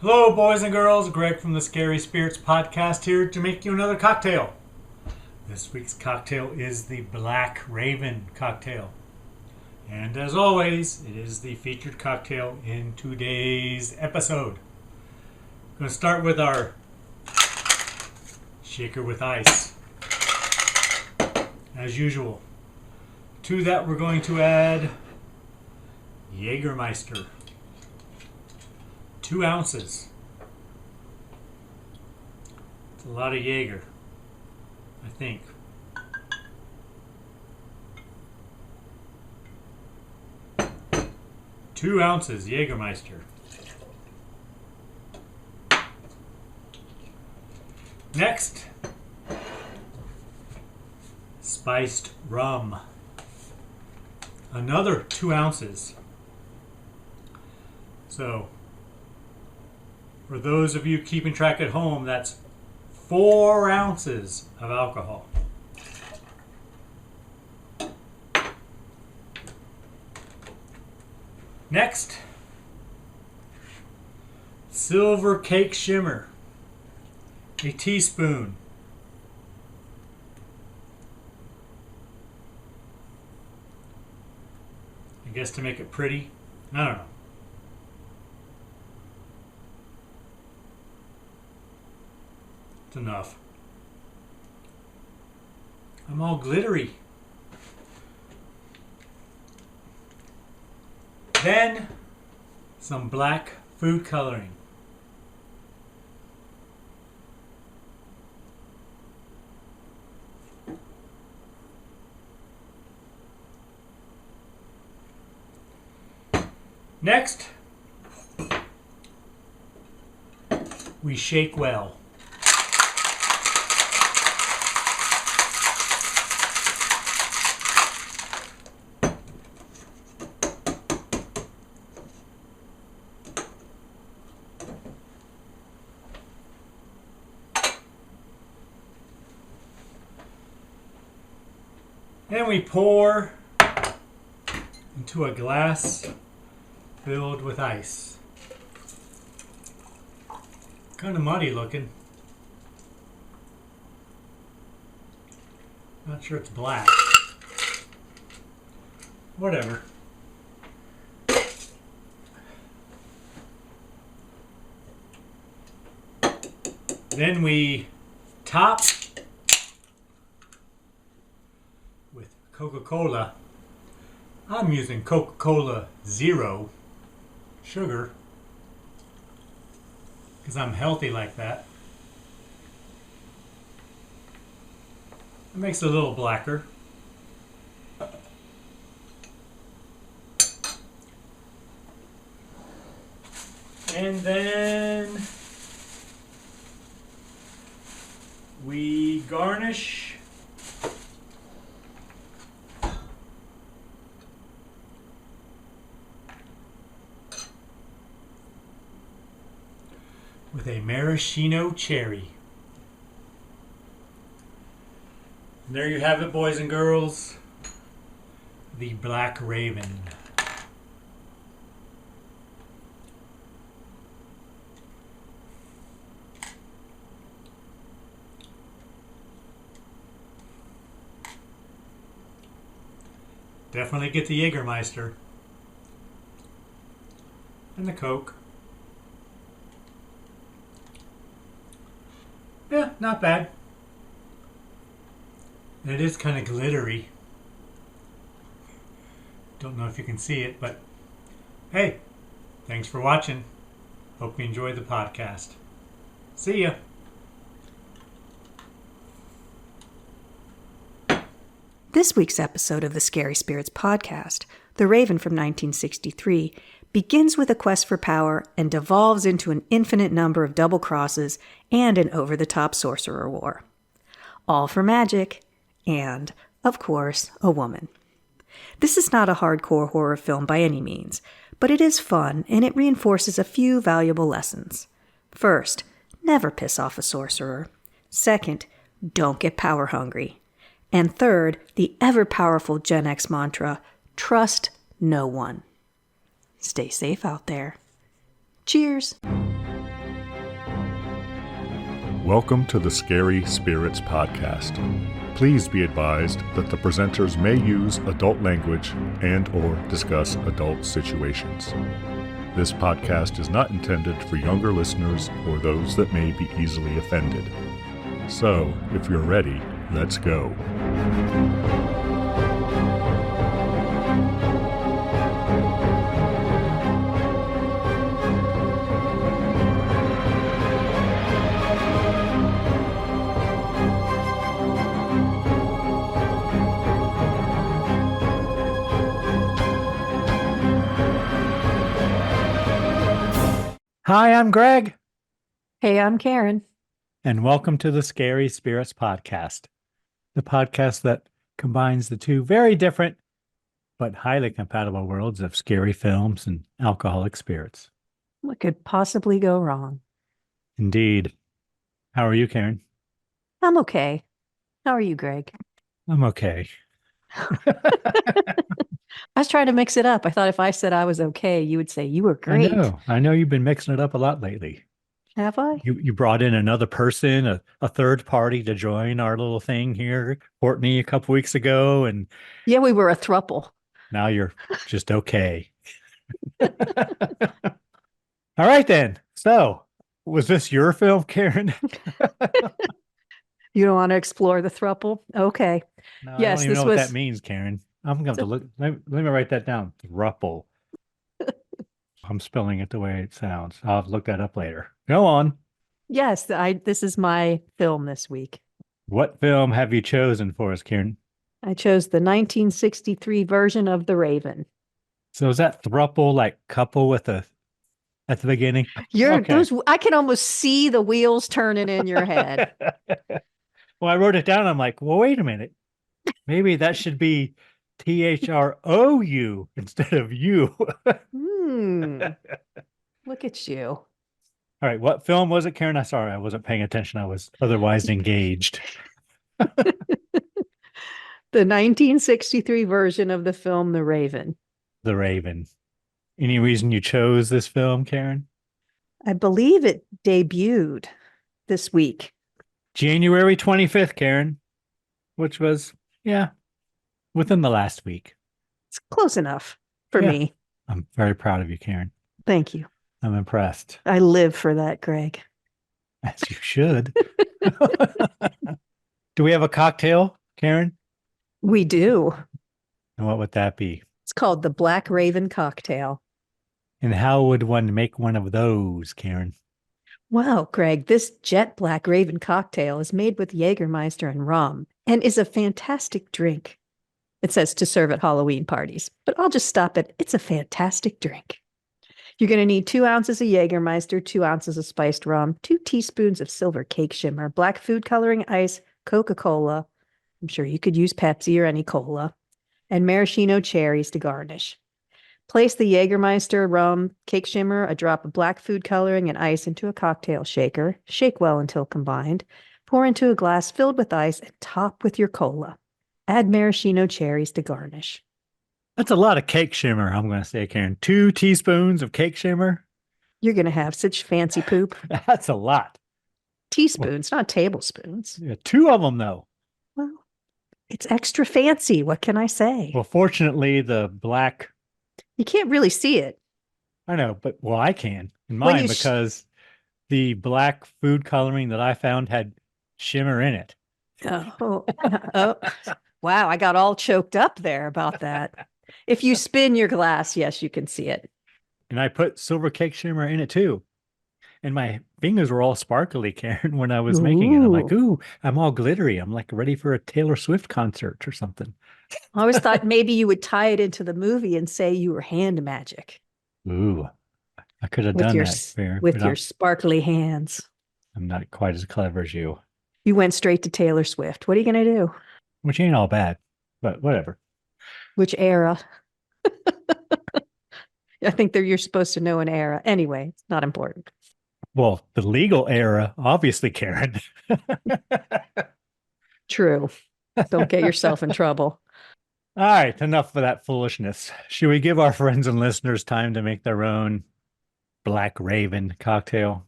Hello, boys and girls. Greg from the Scary Spirits podcast here to make you another cocktail. This week's cocktail is the Black Raven cocktail. And as always, it is the featured cocktail in today's episode. I'm going to start with our shaker with ice. As usual. To that, we're going to add Jägermeister. 2 ounces. It's a lot of Jaeger, I think. Two ounces Jägermeister. Next, spiced rum. Another 2 ounces. So, for those of you keeping track at home, that's 4 ounces of alcohol. Next, silver cake shimmer, a teaspoon. I guess to make it pretty. I don't know. It's enough. I'm all glittery. Then, some black food coloring. Next, we shake well. Then we pour into a glass filled with ice. Kind of muddy looking. Not sure it's black. Whatever. Then we top with Coca-Cola. I'm using Coca-Cola Zero sugar because I'm healthy like that. It makes it a little blacker. And then we garnish with a maraschino cherry. And there you have it, boys and girls. The Black Raven. Definitely get the Jägermeister. And the Coke. Yeah, not bad. And it is kind of glittery. Don't know if you can see it, but hey, thanks for watching. Hope you enjoyed the podcast. See ya. This week's episode of the Scary Spirits podcast, The Raven from 1963, begins with a quest for power and devolves into an infinite number of double crosses and an over-the-top sorcerer war. All for magic and, of course, a woman. This is not a hardcore horror film by any means, but it is fun and it reinforces a few valuable lessons. First, never piss off a sorcerer. Second, don't get power hungry. And third, the ever-powerful Gen X mantra, trust no one. Stay safe out there. Cheers! Welcome to the Scary Spirits Podcast. Please be advised that the presenters may use adult language and or discuss adult situations. This podcast is not intended for younger listeners or those that may be easily offended. So, if you're ready, let's go. Hi, I'm Greg, Hey, I'm Karen. and welcome to the Scary Spirits Podcast, the podcast that combines the two very different but highly compatible worlds of scary films and alcoholic spirits. What could possibly go wrong? Indeed. How are you, Karen? I'm okay. How are you, Greg? I'm okay. I was trying to mix it up. I thought if I said I was okay, you would say you were great. I know you've been mixing it up a lot lately. Have I? You brought in another person, a third party to join our little thing here, Courtney, a couple weeks ago, and Yeah, we were a throuple. now you're just okay. All right, then. So, was this your film, Karen? You don't want to explore the throuple? Okay. No, Yes, I don't even this know what was- that means, Karen. I'm going to look. Let me write that down. Thruple. I'm spelling it the way it sounds. I'll have to look that up later. Go on. Yes, this is my film this week. What film have you chosen for us, Karen? I chose the 1963 version of The Raven. So is that thruple like couple with a at the beginning? Okay. I can almost see the wheels turning in your head. Well, I wrote it down. I'm like, well, wait a minute. Maybe that should be THROU instead of you. Look at you. All right. What film was it, Karen? I'm sorry. I wasn't paying attention. I was otherwise engaged. The 1963 version of the film The Raven. The Raven. Any reason you chose this film, Karen? I believe it debuted this week. January 25th, Karen, which was, within the last week. It's close enough for Yeah. me. I'm very proud of you, Karen. Thank you. I'm impressed, I live for that, Greg. as you should. Do we have a cocktail, Karen? We do. And what would that be? It's called the Black Raven Cocktail. And how would one make one of those, Karen? Well, Greg, this jet Black Raven cocktail is made with Jägermeister and rum and is a fantastic drink. It says to serve at Halloween parties, but I'll just stop it. It's a fantastic drink. You're going to need 2 ounces of Jägermeister, 2 ounces of spiced rum, 2 teaspoons of silver cake shimmer, black food coloring ice, Coca-Cola. I'm sure you could use Pepsi or any cola, and maraschino cherries to garnish. Place the Jägermeister, rum, cake shimmer, a drop of black food coloring, and ice into a cocktail shaker. Shake well until combined. Pour into a glass filled with ice and top with your cola. Add maraschino cherries to garnish. That's a lot of cake shimmer, I'm going to say, Karen. 2 teaspoons of cake shimmer? You're going to have such fancy poop. That's a lot. Teaspoons, not tablespoons. Yeah, 2 of them, though. Well, it's extra fancy. What can I say? Well, fortunately, the black, You can't really see it. I know, but well, I can in Well, mine you because the black food coloring that I found had shimmer in it. Oh, oh, wow. I got all choked up there about that. If you spin your glass, yes, you can see it. And I put silver cake shimmer in it too. And my fingers were all sparkly, Karen, when I was making it. I'm like, ooh, I'm all glittery. I'm like ready for a Taylor Swift concert or something. I always thought maybe you would tie it into the movie and say you were hand magic Ooh, I could have with done your that. s- Fair, with but your sparkly hands. I'm not quite as clever as you, You went straight to Taylor Swift. What are you going to do? which ain't all bad, but whatever. Which era? I think that you're supposed to know an era. Anyway, it's not important. Well, the legal era, obviously, Karen. True. Don't get yourself in trouble. All right, enough of that foolishness. Should we give our friends and listeners time to make their own Black Raven cocktail?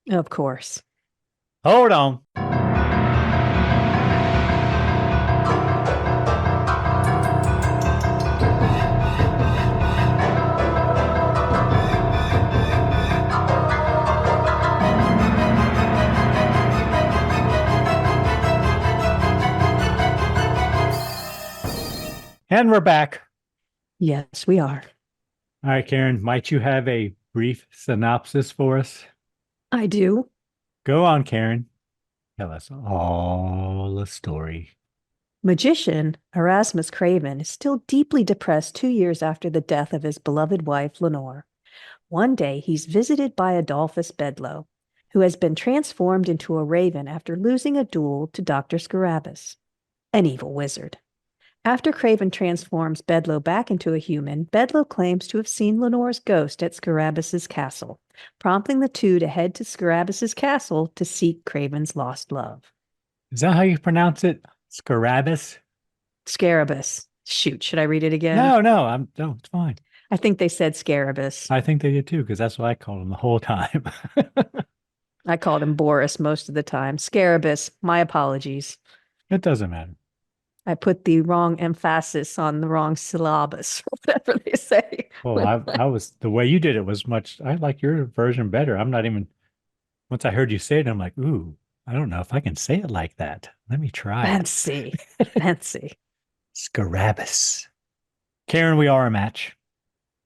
Of course. Hold on. And we're back. Yes, we are. All right, Karen, might you have a brief synopsis for us? I do. Go on, Karen. Tell us all the story. Magician Erasmus Craven is still deeply depressed 2 years after the death of his beloved wife, Lenore. One day, he's visited by Adolphus Bedloe, who has been transformed into a raven after losing a duel to Dr. Scarabus, an evil wizard. After Craven transforms Bedloe back into a human, Bedloe claims to have seen Lenore's ghost at Scarabus's castle, prompting the two to head to Scarabus's castle to seek Craven's lost love. Is that how you pronounce it? Scarabus? Scarabus. Shoot, should I read it again? No, it's fine. I think they said Scarabus. I think they did too, because that's what I called him the whole time. I called him Boris most of the time. Scarabus. My apologies. It doesn't matter. I put the wrong emphasis on the wrong syllabus, or whatever they say. Well, I was, the way you did it was much, I like your version better. I'm not even, once I heard you say it, I'm like, ooh, I don't know if I can say it like that. Let me try Fancy. Fancy. Scarabus. Karen, we are a match.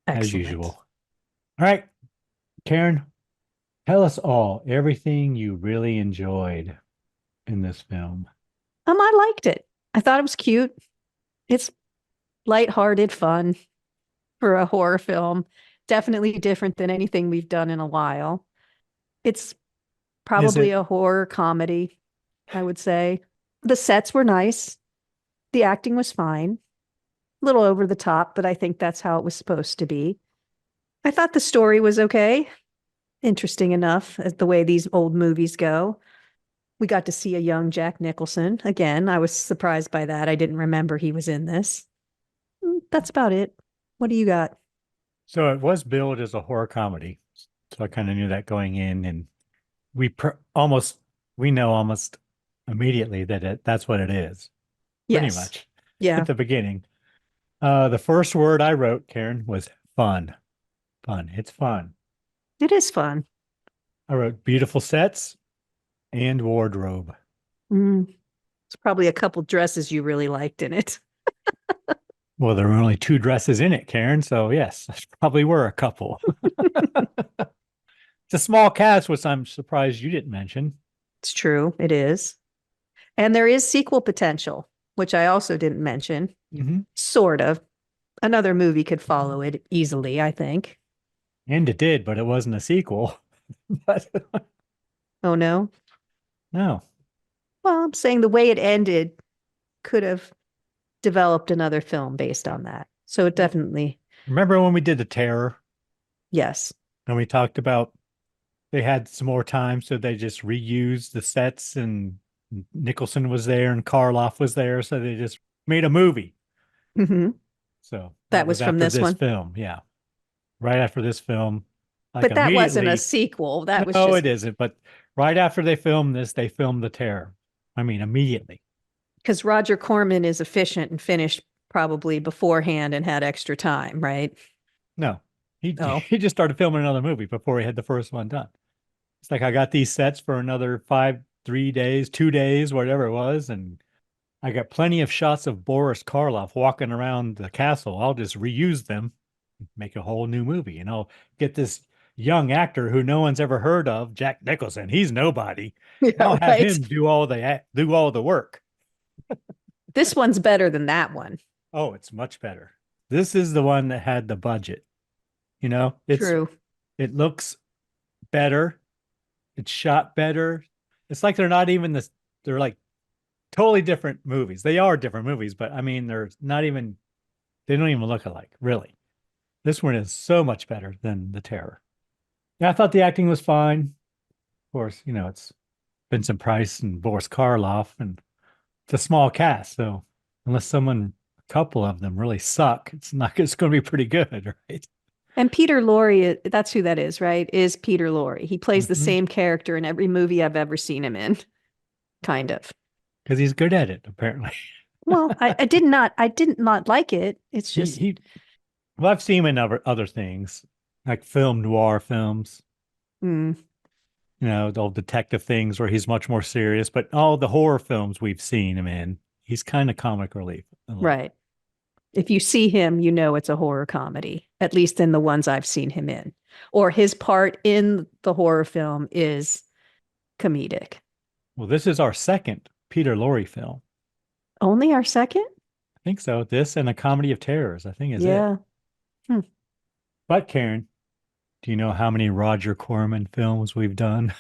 Excellent. As usual. All right, Karen, tell us all everything you really enjoyed in this film. I liked it. I thought it was cute. It's lighthearted fun for a horror film. Definitely different than anything we've done in a while. It's probably a horror comedy, I would say. The sets were nice. The acting was fine. A little over the top, but I think that's how it was supposed to be. I thought the story was okay. Interesting enough, as the way these old movies go. We got to see a young Jack Nicholson. Again, I was surprised by that. I didn't remember he was in this. That's about it. What do you got? So it was billed as a horror comedy. So I kind of knew that going in, and we know almost immediately that that's what it is. Yes. Pretty much. Yeah. At the beginning. The first word I wrote, Karen, was fun. Fun. It's fun. It is fun. I wrote beautiful sets and wardrobe. It's probably a couple dresses you really liked in it. Well, there were only 2 dresses in it, Karen. So yes, there probably were a couple. It's a small cast, which I'm surprised you didn't mention. It's true. It is. And there is sequel potential, which I also didn't mention. Mm-hmm. Sort of. Another movie could follow it easily, I think. And it did, but it wasn't a sequel. Oh, no? No. Well, I'm saying the way it ended could have developed another film based on that. So it definitely. Remember when we did The Terror? Yes. And we talked about they had some more time, so they just reused the sets, and Nicholson was there and Karloff was there, so they just made a movie. Mm-hmm. So that was from this one film, yeah. Right after this film. Like, but that wasn't a sequel. That was it isn't. But right after they filmed this, they filmed The Terror. I mean, immediately. Because Roger Corman is efficient and finished probably beforehand and had extra time, right? No. He just started filming another movie before he had the first one done. It's like, I got these sets for another 3 days, 2 days, whatever it was, and I got plenty of shots of Boris Karloff walking around the castle. I'll just reuse them, make a whole new movie, and I'll get this young actor who no one's ever heard of, Jack Nicholson. He's nobody. Yeah, I'll have him do all the work. This one's better than that one. Oh, it's much better. This is the one that had the budget. True. It looks better. It's shot better. It's like they're not even this. They're like totally different movies. They are different movies, but I mean, they don't even look alike, really. This one is so much better than The Terror. Yeah, I thought the acting was fine. Of course, it's Vincent Price and Boris Karloff, and it's a small cast. So unless a couple of them really suck, it's going to be pretty good, right? And Peter Lorre, that's who that is, right? Is Peter Lorre. He plays the Mhm. same character in every movie I've ever seen him in, kind of. Because he's good at it, apparently. Well, I did not like it. It's He just, he. Well, I've seen him in other things, like film noir films. mm, The old detective things where he's much more serious. But all the horror films we've seen him in, he's kind of comic relief a lot. right. If you see him, you know it's a horror comedy, at least in the ones I've seen him in. Or his part in the horror film is comedic. Well, this is our second Peter Lorre film. Only our second? I think so. This and A Comedy of Terrors, I think, is it. Yeah. Hmm. But Karen, do you know how many Roger Corman films we've done?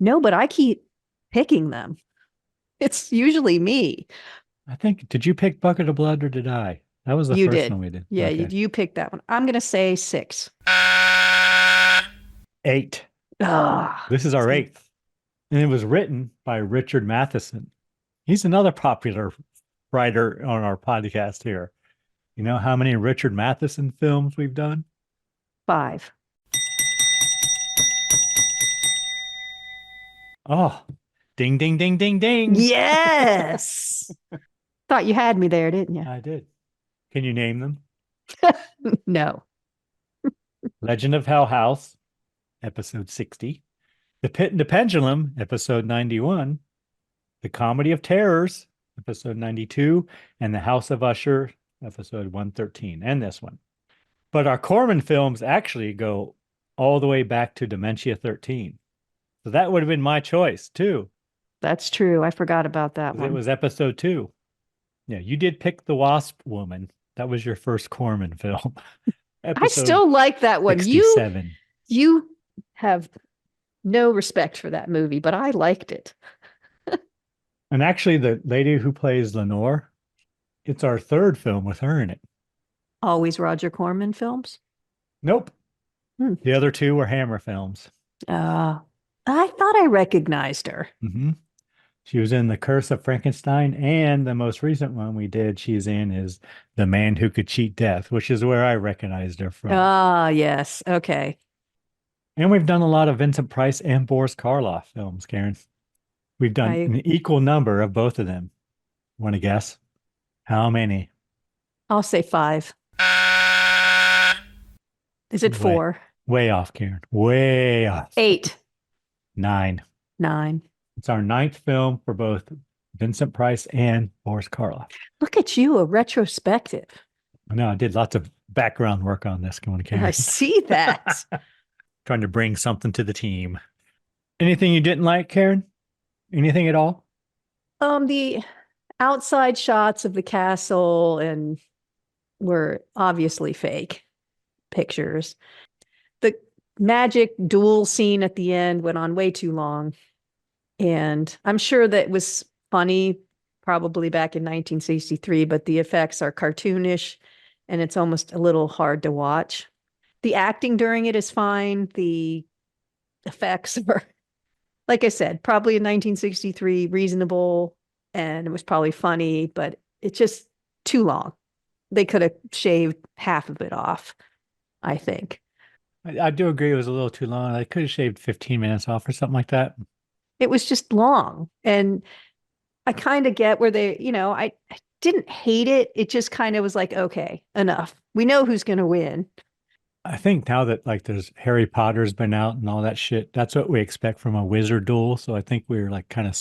No, but I keep picking them. It's usually me. I think, did you pick Bucket of Blood or did I? That was the You first did. one we did. Yeah, Okay. you picked that one. I'm going to say 6. 8. Ah, This is our 8th. And it was written by Richard Matheson. He's another popular writer on our podcast here. You know how many Richard Matheson films we've done? 5. Oh, ding, ding, ding, ding, ding. Yes. Thought you had me there, didn't you? I did. Can you name them? No. Legend of Hell House, episode 60. The Pit and the Pendulum, episode 91. The Comedy of Terrors, episode 92. And The House of Usher, episode 113. And this one. But our Corman films actually go all the way back to Dementia 13. So that would have been my choice, too. That's true. I forgot about that one. It was episode 2. Yeah, you did pick The Wasp Woman. That was your first Corman film. I still like that one. 67. You have no respect for that movie, but I liked it. And actually, the lady who plays Lenore, it's our third film with her in it. Always Roger Corman films? Nope. Hmm. The other 2 were Hammer films. I thought I recognized her. Mm-hmm. She was in The Curse of Frankenstein, and the most recent one we did, she's in, is The Man Who Could Cheat Death, which is where I recognized her from. Ah, yes. Okay. And we've done a lot of Vincent Price and Boris Karloff films, Karen. We've done an equal number of both of them. Want to guess? How many? I'll say 5. Is it 4? Way off, Karen. Way off. 8. 9. 9. It's our 9th film for both Vincent Price and Boris Karloff. Look at you, a retrospective. I know I did lots of background work on this, Karen. I see that. Trying to bring something to the team. Anything you didn't like, Karen? Anything at all? The outside shots of the castle and were obviously fake pictures. The magic duel scene at the end went on way too long. And I'm sure that was funny probably back in 1963, but the effects are cartoonish and it's almost a little hard to watch. The acting during it is fine. The effects are, like I said, probably in 1963, reasonable, and it was probably funny, but it's just too long. They could have shaved half of it off, I think. I do agree it was a little too long. I could have shaved 15 minutes off or something like that. It was just long. And I kind of get where they, I didn't hate it. It just kind of was like, okay, enough. We know who's going to win. I think now that there's Harry Potter's been out and all that shit, that's what we expect from a wizard duel. So I think we're kind of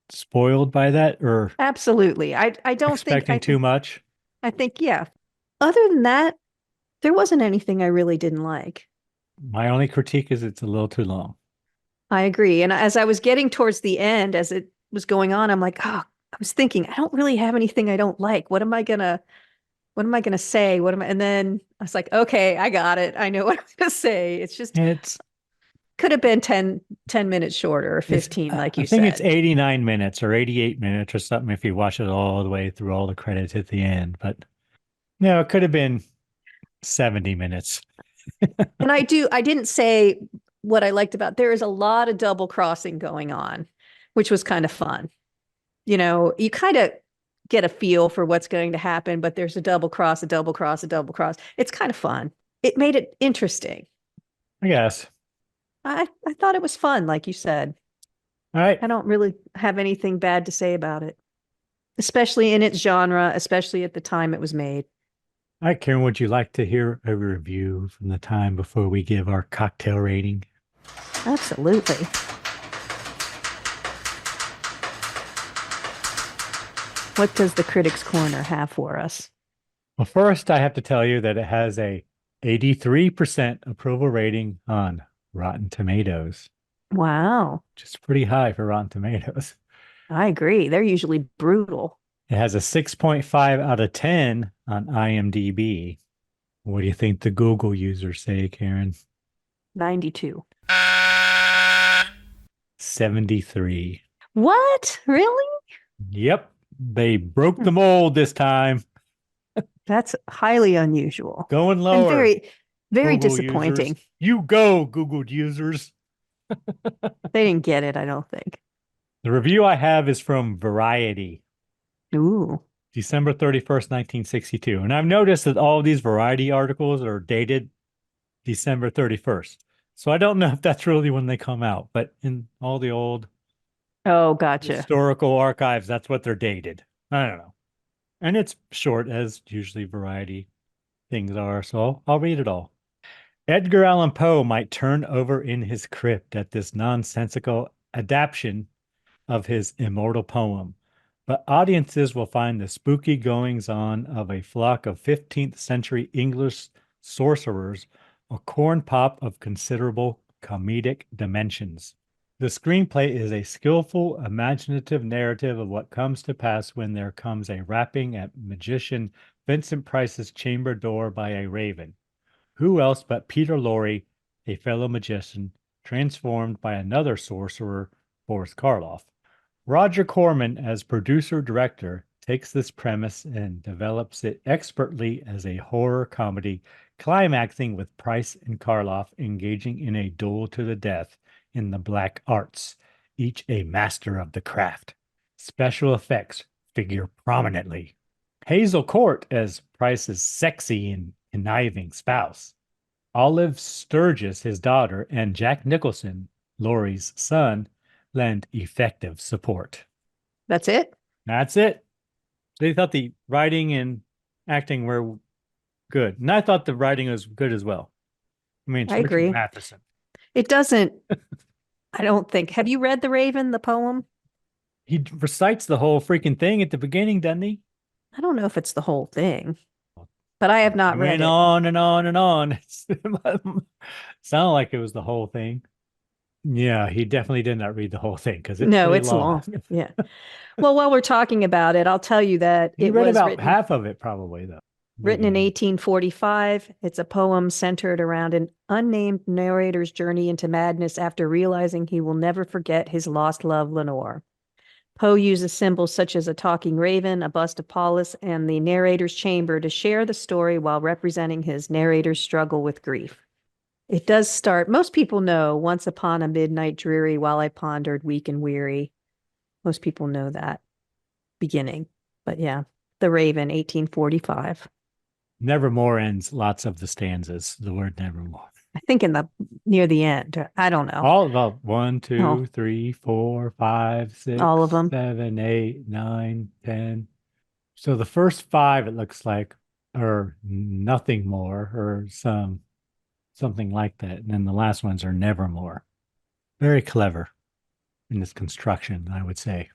spoiled by that, or absolutely. I don't expecting too much. I think, yeah. Other than that, there wasn't anything I really didn't like. My only critique is it's a little too long. I agree. And as I was getting towards the end, as it was going on, I'm like, I was thinking, I don't really have anything I don't like. What am I gonna say? And then I was like, okay, I got it. I know what I'm gonna say. It's could have been 10 minutes shorter or 15, like you said. I think it's 89 minutes or 88 minutes or something if you watch it all the way through all the credits at the end. But no, it could have been 70 minutes. And I didn't say what I liked about, there is a lot of double crossing going on, which was kind of fun. You kind of get a feel for what's going to happen, but there's a double cross, a double cross, a double cross. It's kind of fun. it made it interesting. I guess. I thought it was fun, like you said. All right. I don't really have anything bad to say about it, especially in its genre, especially at the time it was made. All right, Karen, would you like to hear a review from the time before we give our cocktail rating? Absolutely. What does the Critics Corner have for us? Well, first, I have to tell you that it has a 83% approval rating on Rotten Tomatoes, Wow. which is pretty high for Rotten Tomatoes. I agree. They're usually brutal. It has a 6.5 out of 10 on IMDb. What do you think the Google users say, Karen? 92. 73. What? Really? Yep. They broke the mold this time. That's highly unusual. Going And lower. very, very Google disappointing. Users. You go, Google users. They didn't get it, I don't think. The review I have is from Variety, Ooh. December 31st, 1962. And I've noticed that all of these Variety articles are dated December 31st. So I don't know if that's really when they come out, but in all the old Oh, gotcha. historical archives, that's what they're dated. I don't know. And it's short, as usually Variety things are, so I'll read it all. Edgar Allan Poe might turn over in his crypt at this nonsensical adaptation of his immortal poem, but audiences will find the spooky goings-on of a flock of 15th century English sorcerers a corn pop of considerable comedic dimensions. The screenplay is a skillful, imaginative narrative of what comes to pass when there comes a rapping at magician Vincent Price's chamber door by a raven. Who else but Peter Lorre, a fellow magician, transformed by another sorcerer, Boris Karloff. Roger Corman, as producer-director, takes this premise and develops it expertly as a horror comedy, climaxing with Price and Karloff engaging in a duel to the death in the black arts, each a master of the craft. Special effects figure prominently. Hazel Court as Price's sexy and conniving spouse. Olive Sturgis, his daughter, and Jack Nicholson, Laurie's son, lend effective support. That's it? That's it. They thought the writing and acting were good. And I thought the writing was good as well. I mean, it's I Richard agree. Matheson. It doesn't, I don't think. Have you read The Raven, the poem? He recites the whole freaking thing at the beginning, doesn't he? I don't know if it's the whole thing, but I have not read Went it. on and on and on. Sounded like it was the whole thing. Yeah, he definitely did not read the whole thing because it's No, pretty it's long. Yeah. Well, while we're talking about it, I'll tell you that He it read was about half of it probably, though. written in Maybe. 1845. It's a poem centered around an unnamed narrator's journey into madness after realizing he will never forget his lost love, Lenore. Poe uses symbols such as a talking raven, a bust of Paulus, and the narrator's chamber to share the story while representing his narrator's struggle with grief. It does start, most people know, once upon a midnight dreary while I pondered weak and weary. Most people know that beginning. But yeah, The Raven, 1845. Nevermore ends lots of the stanzas, the word nevermore. I think near the end. I don't know. All about 1, 2, Oh. 3, 4, 5, 6, All of them. 7, 8, 9, 10. So the first 5, it looks like, are nothing more or something like that. And then the last ones are nevermore. Very clever in this construction, I would say.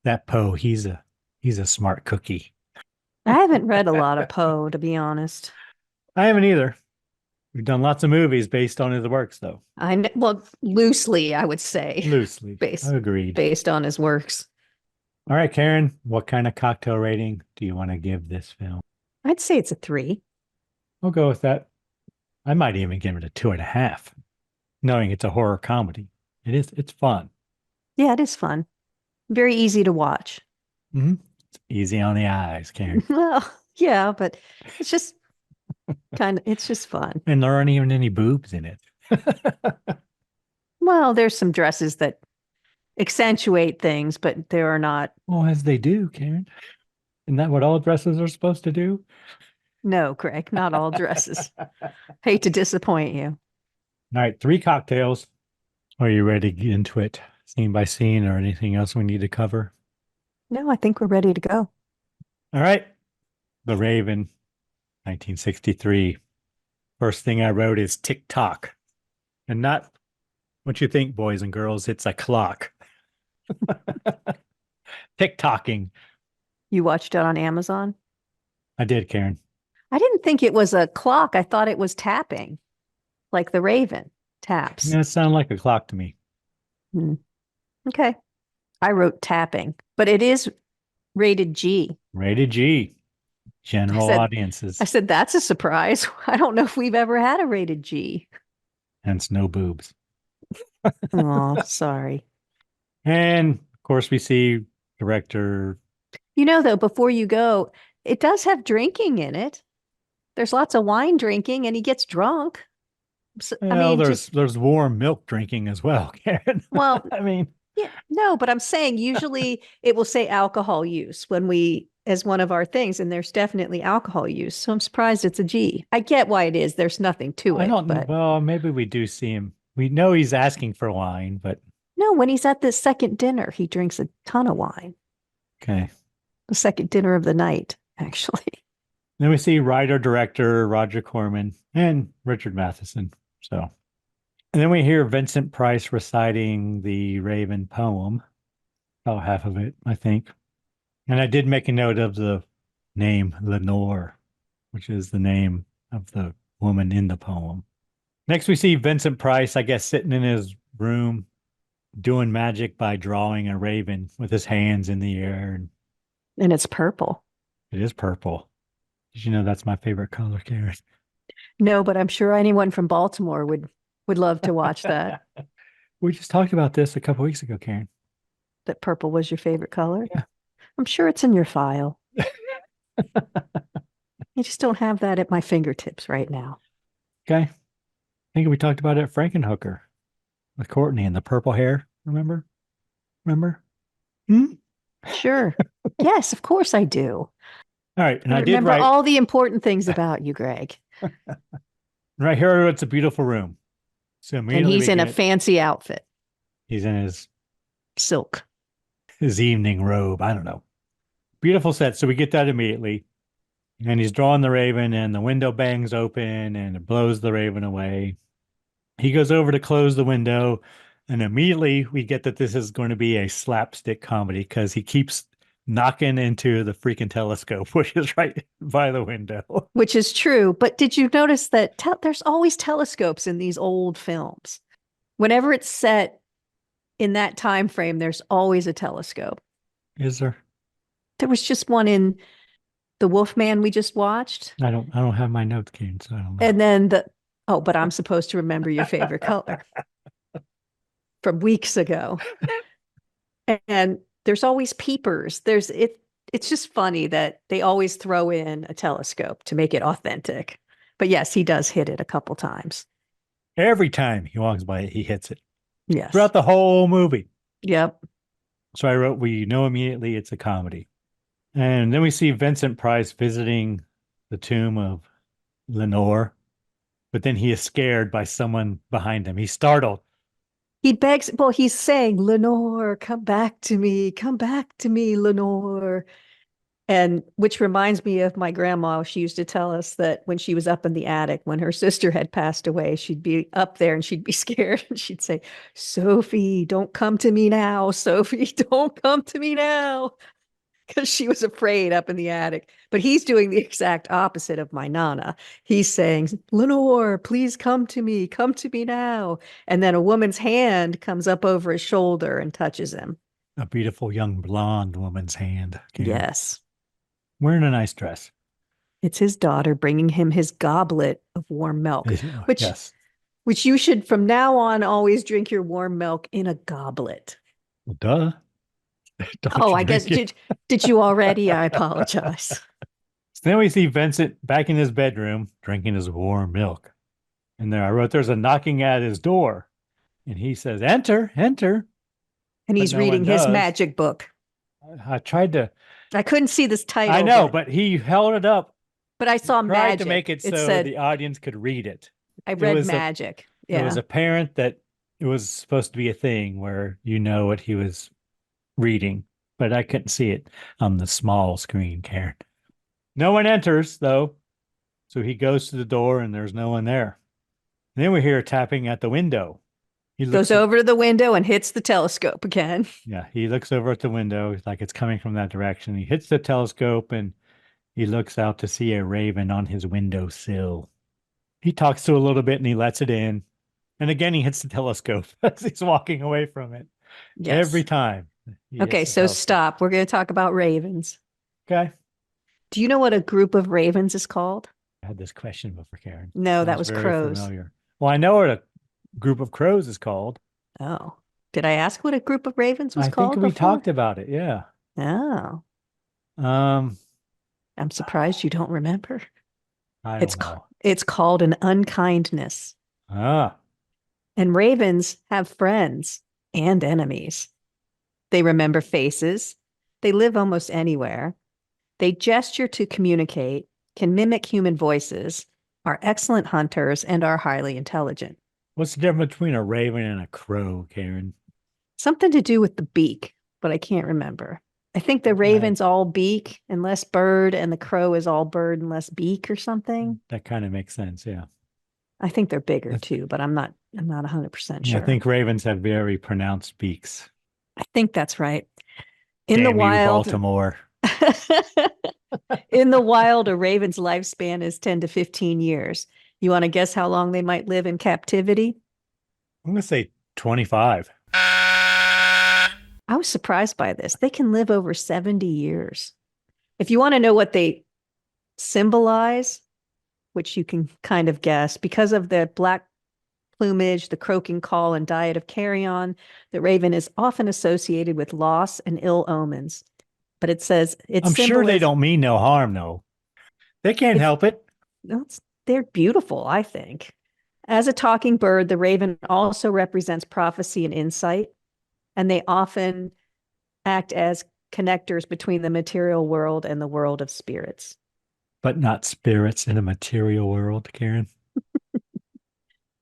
That Poe, he's a smart cookie. I haven't read a lot of Poe, to be honest. I haven't either. We've done lots of movies based on his works, though. Well, loosely, I would say. Loosely. Agreed. Based on his works. All right, Karen, what kind of cocktail rating do you want to give this film? I'd say it's a 3. I'll go with that. I might even give it a 2.5, knowing it's a horror comedy. It's fun. Yeah, it is fun. Very easy to watch. Mm-hmm. It's easy on the eyes, Karen. Well, yeah, but it's just it's just fun. And there aren't even any boobs in it. Well, there's some dresses that accentuate things, but there are not. Well, as they do, Karen. Isn't that what all dresses are supposed to do? No, Greg, not all dresses. Hate to disappoint you. All right, 3 cocktails. Are you ready to get into it, scene by scene, or anything else we need to cover? No, I think we're ready to go. All right. The Raven, 1963. First thing I wrote is tick-tock. And not what you think, boys and girls. It's a clock. Tick-tocking. You watched it on Amazon? I did, Karen. I didn't think it was a clock. I thought it was tapping, like the Raven taps. Yeah, it sounded like a clock to me. Okay. I wrote tapping, but it is rated G. Rated G. General audiences. I said, that's a surprise. I don't know if we've ever had a rated G. Hence no boobs. Oh, sorry. And of course, we see director. You know, though, before you go, it does have drinking in it. There's lots of wine drinking and he gets drunk. So, Well, there's warm milk drinking as well, Karen. Well, I mean, yeah, no, but I'm saying usually it will say alcohol use as one of our things, and there's definitely alcohol use. So I'm surprised it's a G. I get why it is. There's nothing to it. I don't know. Well, maybe we do see him. We know he's asking for wine, but. No, when he's at the second dinner, he drinks a ton of wine. Okay. The second dinner of the night, actually. Then we see writer, director Roger Corman and Richard Matheson. So, and then we hear Vincent Price reciting the Raven poem, about half of it, I think. And I did make a note of the name Lorre, which is the name of the woman in the poem. Next, we see Vincent Price, I guess, sitting in his room doing magic by drawing a raven with his hands in the air. And it's purple. It is purple. Did you know that's my favorite color, Karen? No, but I'm sure anyone from Baltimore would love to watch that. We just talked about this a couple weeks ago, Karen. That purple was your favorite color? Yeah. I'm sure it's in your file. I just don't have that at my fingertips right now. Okay. I think we talked about it at Frankenhooker with Courtney and the purple hair. Remember? Sure. Yes, of course I do. All right. And I did remember write all the important things about you, Greg. Right here, it's a beautiful room. So And he's in a fancy outfit. He's in his silk, his evening robe. I don't know. Beautiful set. So we get that immediately. And he's drawing the raven, and the window bangs open and it blows the raven away. He goes over to close the window, and immediately we get that this is going to be a slapstick comedy because he keeps knocking into the freaking telescope, which is right by the window. Which is true. But did you notice that there's always telescopes in these old films? Whenever it's set in that time frame, there's always a telescope. Is there? There was just one in The Wolfman we just watched. I don't have my notes, Kane, so I don't know. And then but I'm supposed to remember your favorite color from weeks ago. And there's always peepers. It's just funny that they always throw in a telescope to make it authentic. But yes, he does hit it a couple times. Every time he walks by it, he hits it. Yes. Throughout the whole movie. Yep. So I wrote, we know immediately it's a comedy. And then we see Vincent Price visiting the tomb of Lorre, but then he is scared by someone behind him. He's startled. He begs, he's saying, Lorre, come back to me, Lorre. And which reminds me of my grandma. She used to tell us that when she was up in the attic, when her sister had passed away, she'd be up there and she'd be scared. And she'd say, Sophie, don't come to me now. Sophie, don't come to me now. Because she was afraid up in the attic. But he's doing the exact opposite of my Nana. He's saying, Lorre, please come to me now. And then a woman's hand comes up over his shoulder and touches him. A beautiful young blonde woman's hand. Yes. Wearing a nice dress. It's his daughter bringing him his goblet of warm milk, which you should from now on always drink your warm milk in a goblet. Well, duh. I guess, did you already? I apologize. So then we see Vincent back in his bedroom drinking his warm milk. And there I wrote, there's a knocking at his door. And he says, enter. And he's reading his magic book. I tried to. I couldn't see this title. I know, but he held it up But I saw Tried magic. to make it It so said, the audience could read it. I It read was magic. it was Yeah. apparent that it was supposed to be a thing where you know what he was reading, but I couldn't see it on the small screen, Karen. No one enters, though. So he goes to the door and there's no one there. And then we hear tapping at the window. He Goes over to the window and hits the telescope again. Yeah, he looks over at the window like it's coming from that direction. He hits the telescope and he looks out to see a raven on his windowsill. He talks to it a little bit and he lets it in. And again, he hits the telescope as he's walking away from it. Yes. Every time. Okay, so stop. We're going to talk about ravens. Okay. Do you know what a group of ravens is called? I had this question before, Karen. No, that was very crows. Familiar. Well, I know what a group of crows is called. Oh, did I ask what a group of ravens was called? I think we talked about it. Yeah. Oh. I'm surprised you don't remember. I don't know. It's called an unkindness. Ah. And ravens have friends and enemies. They remember faces. They live almost anywhere. They gesture to communicate, can mimic human voices, are excellent hunters, and are highly intelligent. What's the difference between a raven and a crow, Karen? Something to do with the beak, but I can't remember. I think the raven's all beak and less bird, and the crow is all bird and less beak or something. That kind of makes sense, yeah. I think they're bigger too, but I'm not 100% sure. I think ravens have very pronounced beaks. I think that's right. In the wild, Baltimore. In the wild, a raven's lifespan is 10 to 15 years. You want to guess how long they might live in captivity? I'm going to say 25. I was surprised by this. They can live over 70 years. If you want to know what they symbolize, which you can kind of guess, because of the black plumage, the croaking call, and diet of carrion, the raven is often associated with loss and ill omens. But it says I'm sure they don't mean no harm, though. They can't help it. They're beautiful, I think. As a talking bird, the raven also represents prophecy and insight, and they often act as connectors between the material world and the world of spirits. But not spirits in a material world, Karen.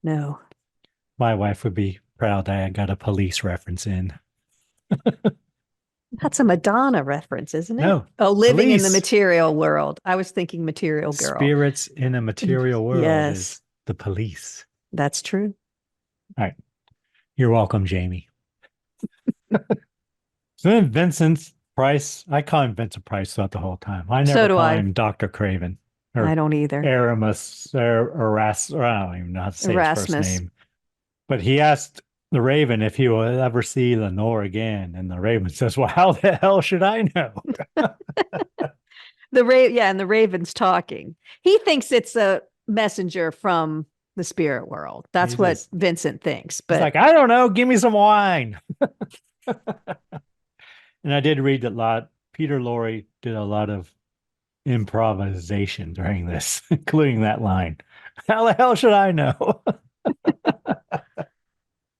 No. My wife would be proud that I got a police reference in. That's a Madonna reference, isn't it? No. Oh, living in the material world. I was thinking material girl. Spirits in a material world is the police. That's true. All right. You're welcome, Jamie. So then Vincent Price, I call him Vincent Price throughout the whole time. I never call him Dr. Craven. I don't either. Erasmus, I don't even know how to say Erasmus. His first name. But he asked the raven if he will ever see Lenore again. And the raven says, well, how the hell should I know? And the raven's talking. He thinks it's a messenger from the spirit world. That's what Vincent thinks. But he's like, I don't know. Give me some wine. And I did read Peter Lorre did a lot of improvisation during this, including that line. How the hell should I know?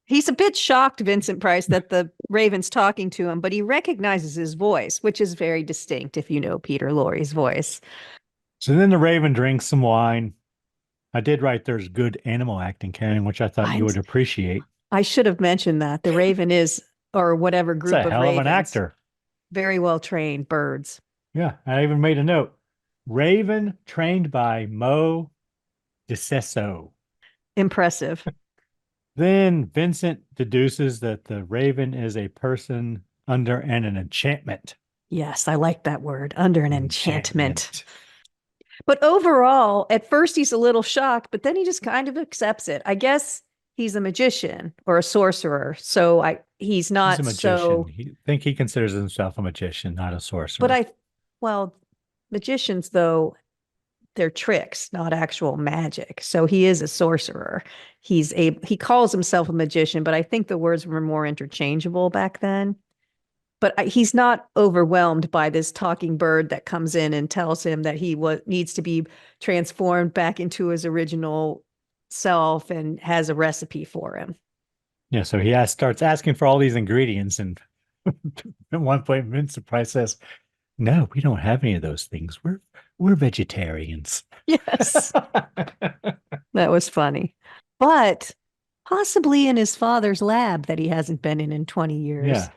He's a bit shocked, Vincent Price, that the raven's talking to him, but he recognizes his voice, which is very distinct if you know Peter Lorre's voice. So then the raven drinks some wine. I did write there's good animal acting, Karen, which I thought you would appreciate. I should have mentioned that. The raven is, or whatever group of ravens. It's a hell of an actor. Very well trained birds. Yeah, I even made a note. Raven trained by Mo DeCesso. Impressive. Then Vincent deduces that the raven is a person under an enchantment. Yes, I like that word, under an enchantment. But overall, at first he's a little shocked, but then he just kind of accepts it. I guess he's a magician or a sorcerer, so he's not he's a magician. I think he considers himself a magician, not a sorcerer. But magicians, though, they're tricks, not actual magic. So he is a sorcerer. He calls himself a magician, but I think the words were more interchangeable back then. But he's not overwhelmed by this talking bird that comes in and tells him that he needs to be transformed back into his original self and has a recipe for him. Yeah, so he starts asking for all these ingredients, and at one point Vincent Price says, No, we don't have any of those things. We're vegetarians. Yes, that was funny. But possibly in his father's lab that he hasn't been in 20 years. Yeah.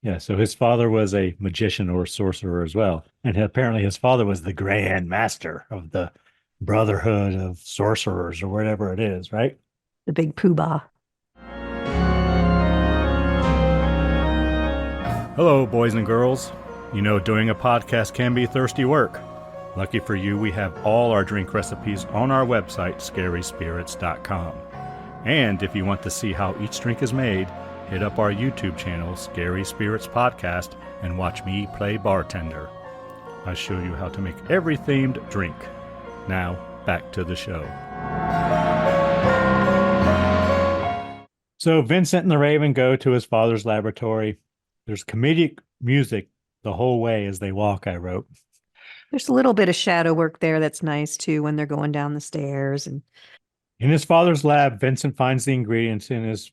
Yeah. So his father was a magician or sorcerer as well. And apparently his father was the grand master of the Brotherhood of Sorcerers or whatever it is, right? The big poobah. Hello, boys and girls. You know, doing a podcast can be thirsty work. Lucky for you, we have all our drink recipes on our website, scaryspirits.com. And if you want to see how each drink is made, hit up our YouTube channel, Scary Spirits Podcast, and watch me play bartender. I show you how to make every themed drink. Now, back to the show. So Vincent and the Raven go to his father's laboratory. There's comedic music the whole way as they walk, I wrote. There's a little bit of shadow work there that's nice too when they're going down the stairs. And In his father's lab, Vincent finds the ingredients in his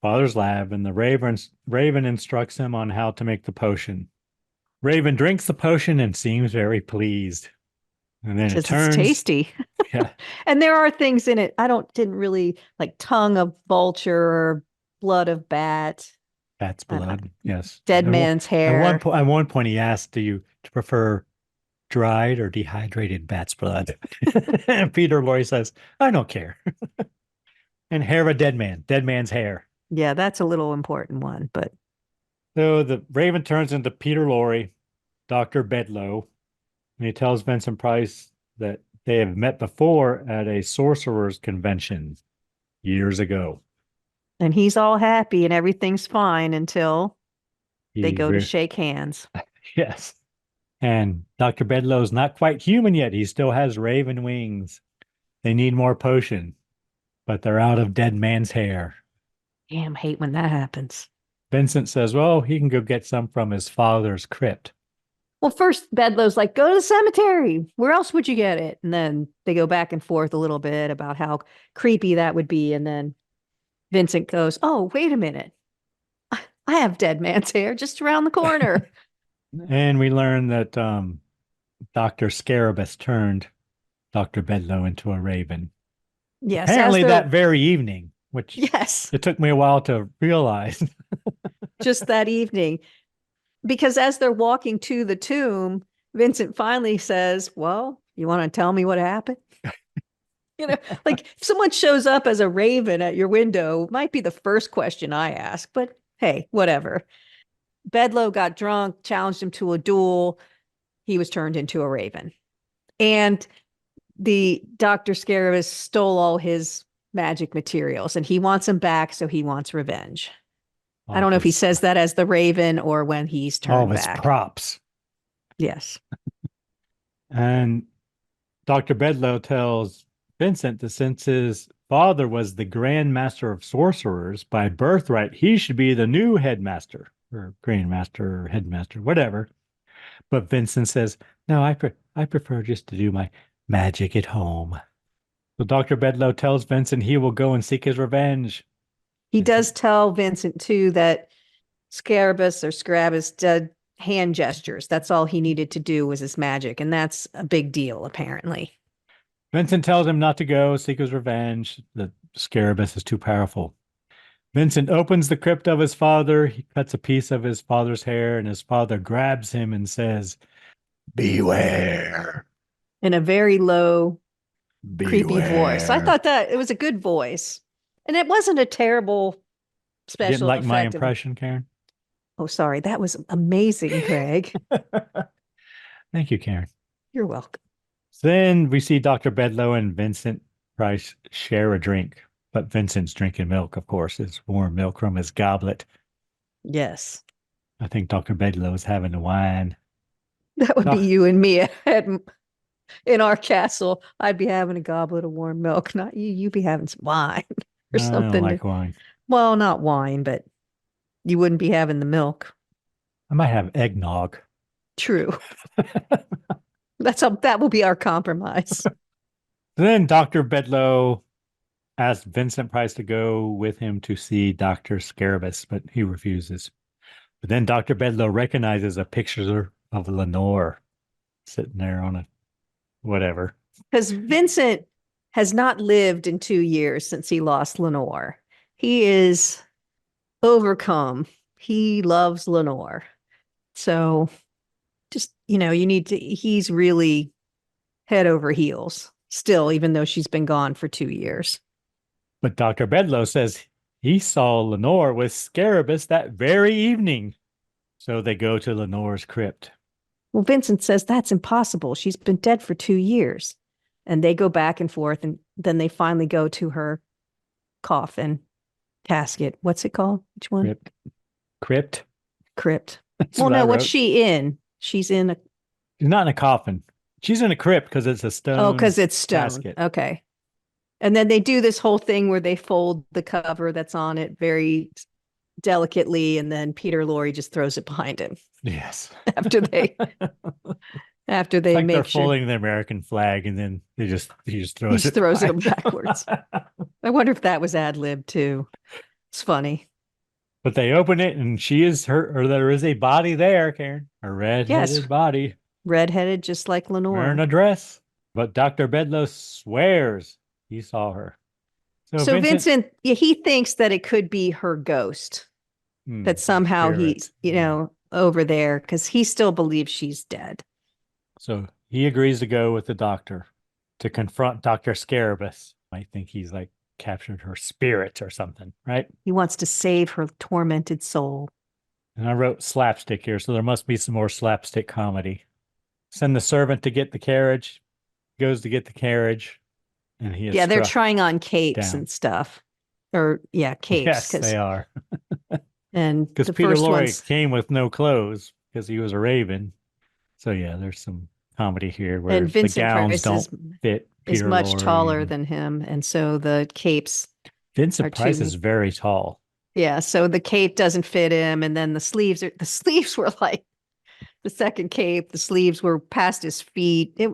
father's lab, and the Raven instructs him on how to make the potion. Raven drinks the potion and seems very pleased. And then it turns it's tasty. Yeah. And there are things in it. Didn't really like tongue of vulture or blood of bat. Bat's blood. Yes. Dead man's hair. At one point, he asked, "Do you prefer dried or dehydrated bat's blood?" And Peter Lorre says, "I don't care." And hair of a dead man's hair. Yeah, that's a little important one. But So the Raven turns into Peter Lorre, Dr. Bedloe, and he tells Vincent Price that they have met before at a sorcerer's convention years ago. and he's all happy and everything's fine until they go to shake hands. Yes. And Dr. Bedloe's not quite human yet. He still has raven wings. They need more potion, but they're out of dead man's hair. Damn, hate when that happens. Vincent says, well, he can go get some from his father's crypt. Well, first Bedloe's like, go to the cemetery. Where else would you get it? And then they go back and forth a little bit about how creepy that would be. And then Vincent goes, oh, wait a minute. I have dead man's hair just around the corner. And we learn that Dr. Scarabus turned Dr. Bedloe into a raven. Yes. Apparently that very evening, which yes, it took me a while to realize. just that evening. Because as they're walking to the tomb, Vincent finally says, well, you want to tell me what happened? Like if someone shows up as a raven at your window, it might be the first question I ask, but hey, whatever. Bedloe got drunk, challenged him to a duel. He was turned into a raven. And the Dr. Scarabus stole all his magic materials and he wants them back, so he wants revenge. I don't know if he says that as the raven or when he's turned back. All his props. Yes. And Dr. Bedloe tells Vincent that since his father was the Grand Master of Sorcerers by birthright, he should be the new headmaster or Grandmaster or headmaster, whatever. But Vincent says, no, I prefer just to do my magic at home. So Dr. Bedloe tells Vincent he will go and seek his revenge. He does tell Vincent, too, that Scarabus did hand gestures. That's all he needed to do was his magic. And that's a big deal, apparently. Vincent tells him not to go seek his revenge. The Scarabus is too powerful. Vincent opens the crypt of his father. He cuts a piece of his father's hair, and his father grabs him and says, beware. In a very low, creepy voice. I thought that it was a good voice. And it wasn't a terrible special Didn't like my effect impression, Karen? Oh, sorry. That was amazing, Craig. Thank you, Karen. You're welcome. So then we see Dr. Bedloe and Vincent Price share a drink. But Vincent's drinking milk, of course. It's warm milk from his goblet. Yes. I think Dr. Bedloe is having a wine. That would be you and me in our castle. I'd be having a goblet of warm milk, not you. You'd be having some wine or something. I don't like wine. Well, not wine, but you wouldn't be having the milk. I might have eggnog. True. That will be our compromise. Then Dr. Bedloe asked Vincent Price to go with him to see Dr. Scarabus, but he refuses. But then Dr. Bedloe recognizes a picture of Lenore sitting there on a whatever. Because Vincent has not lived in 2 years since he lost Lenore. He is overcome. He loves Lenore. So just, he's really head over heels still, even though she's been gone for 2 years. But Dr. Bedloe says he saw Lenore with Scarabus that very evening. So they go to Lenore's crypt. Well, Vincent says that's impossible. She's been dead for 2 years. And they go back and forth, and then they finally go to her coffin casket. What's it called? Which one? Crypt. Well, no, what's she in? She's in a... She's not in a coffin. She's in a crypt because it's a stone. Oh, because it's stone. Casket. Okay. And then they do this whole thing where they fold the cover that's on it very delicately, and then Peter Lorre just throws it behind him. Yes. After they like make they're sure folding the American flag, and then he just throws it backwards. I wonder if that was ad lib too. It's funny. But they open it, and there is a body there, Karen. A red-headed body. Red-headed, just like Lenore. Wearing a dress. But Dr. Bedloe swears he saw her. So Vincent, he thinks that it could be her ghost. That somehow he's, over there, because he still believes she's dead. So he agrees to go with the doctor to confront Dr. Scarabus. I think he's like captured her spirit or something, right? He wants to save her tormented soul. And I wrote slapstick here, so there must be some more slapstick comedy. Send the servant to get the carriage. Goes to get the carriage, and he is they're trying on capes and stuff. Capes. Yes, they are. And because Peter Lorre came with no clothes because he was a raven. So there's some comedy here where the gowns don't fit. Is much taller than him, and so the capes. Vincent Price is very tall. Yeah, so the cape doesn't fit him, and then the sleeves were like the second cape. The sleeves were past his feet. It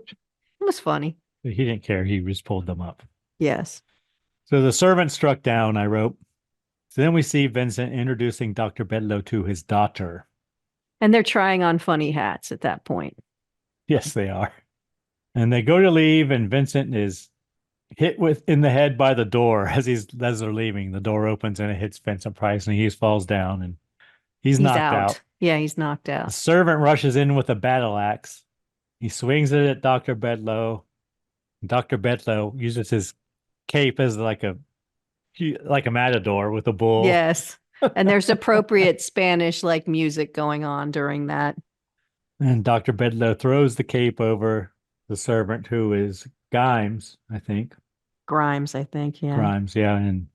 was funny. He didn't care. He just pulled them up. Yes. So the servant struck down, I wrote. So then we see Vincent introducing Dr. Bedloe to his daughter. And they're trying on funny hats at that point. Yes, they are. And they go to leave, and Vincent is hit in the head by the door as they're leaving. The door opens and it hits Vincent Price, and he falls down, and he's knocked out. Yeah, he's knocked out. The servant rushes in with a battle axe. He swings it at Dr. Bedloe. Dr. Bedloe uses his cape as like a matador with a bull. Yes. And there's appropriate Spanish like music going on during that. And Dr. Bedloe throws the cape over the servant, who is Grimes, I think. Yeah. Grimes, yeah. And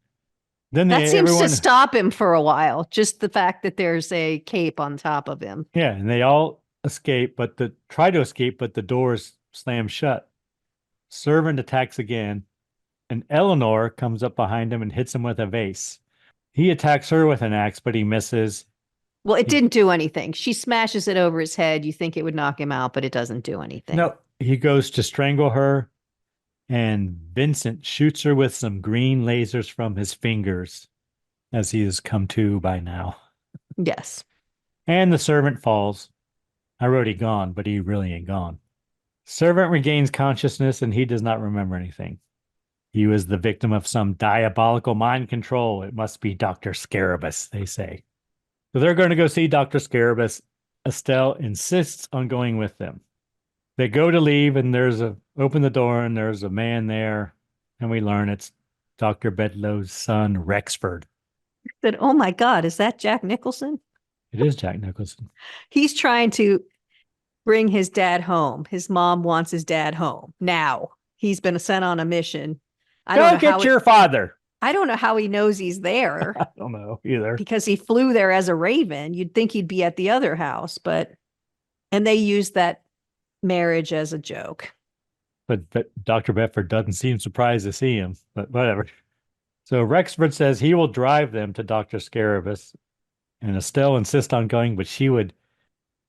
then that seems to stop him for a while. Just the fact that there's a cape on top of him. Yeah, and they all escape, try to escape, but the doors slam shut. Servant attacks again, and Eleanor comes up behind him and hits him with a vase. He attacks her with an axe, but he misses. Well, it didn't do anything. She smashes it over his head. You think it would knock him out, but it doesn't do anything. No, he goes to strangle her, and Vincent shoots her with some green lasers from his fingers, as he has come to by now. Yes. And the servant falls. I wrote he gone, but he really ain't gone. Servant regains consciousness, and he does not remember anything. He was the victim of some diabolical mind control. It must be Dr. Scarabus, they say. So they're going to go see Dr. Scarabus. Estelle insists on going with them. They go to leave, and open the door, and there's a man there, and we learn it's Dr. Bedloe's son, Rexford. I said, oh my God, is that Jack Nicholson? It is Jack Nicholson. He's trying to bring his dad home. His mom wants his dad home now. He's been sent on a mission. Go get your father. I don't know how he knows he's there. I don't know either. Because he flew there as a raven. You'd think he'd be at the other house, and they used that marriage as a joke. But Dr. Bedford doesn't seem surprised to see him, but whatever. So Rexford says he will drive them to Dr. Scarabus, and Estelle insists on going, but she would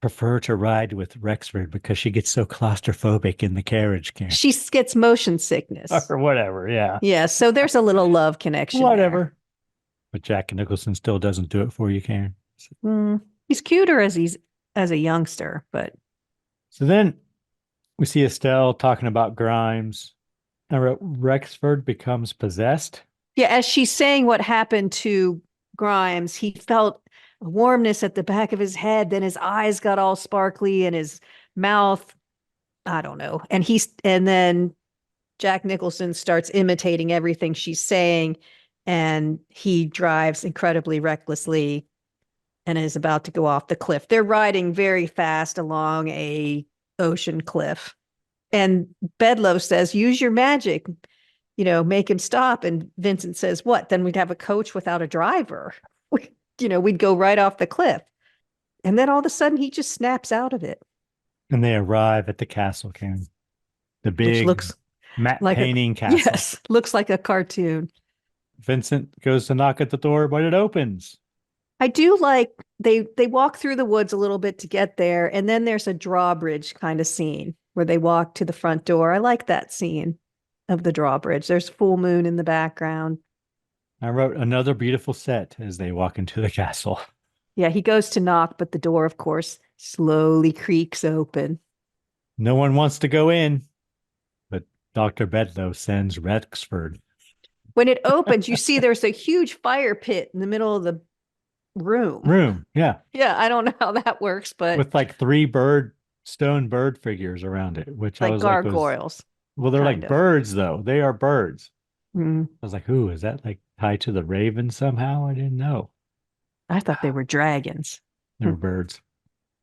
prefer to ride with Rexford because she gets so claustrophobic in the carriage. She gets motion sickness. Or whatever, yeah. Yeah, so there's a little love connection. Whatever. There. But Jack Nicholson still doesn't do it for you, Karen. He's cuter as a youngster, but So then we see Estelle talking about Grimes. I wrote, Rexford becomes possessed. Yeah, as she's saying what happened to Grimes, he felt a warmness at the back of his head. Then his eyes got all sparkly and his mouth, I don't know. And then Jack Nicholson starts imitating everything she's saying, and he drives incredibly recklessly and is about to go off the cliff. They're riding very fast along a ocean cliff. And Bedloe says, use your magic, make him stop. And Vincent says, what? Then we'd have a coach without a driver. We'd go right off the cliff. And then all of a sudden he just snaps out of it. And they arrive at the castle, Karen. The big looks matte like painting castle. Yes, looks like a cartoon. Vincent goes to knock at the door, but it opens. I do like they walk through the woods a little bit to get there, and then there's a drawbridge kind of scene where they walk to the front door. I like that scene of the drawbridge. There's full moon in the background. I wrote another beautiful set as they walk into the castle. Yeah, he goes to knock, but the door, of course, slowly creaks open. No one wants to go in, but Dr. Bedloe sends Rexford. When it opens, you see there's a huge fire pit in the middle of the room. Yeah. Yeah, I don't know how that works, but with like 3 stone bird figures around it, which like I was gargoyles. Well, they're like birds, though. They are birds. Mm. I was like, ooh, is that like tied to the raven somehow? I didn't know. I thought they were dragons. They're birds.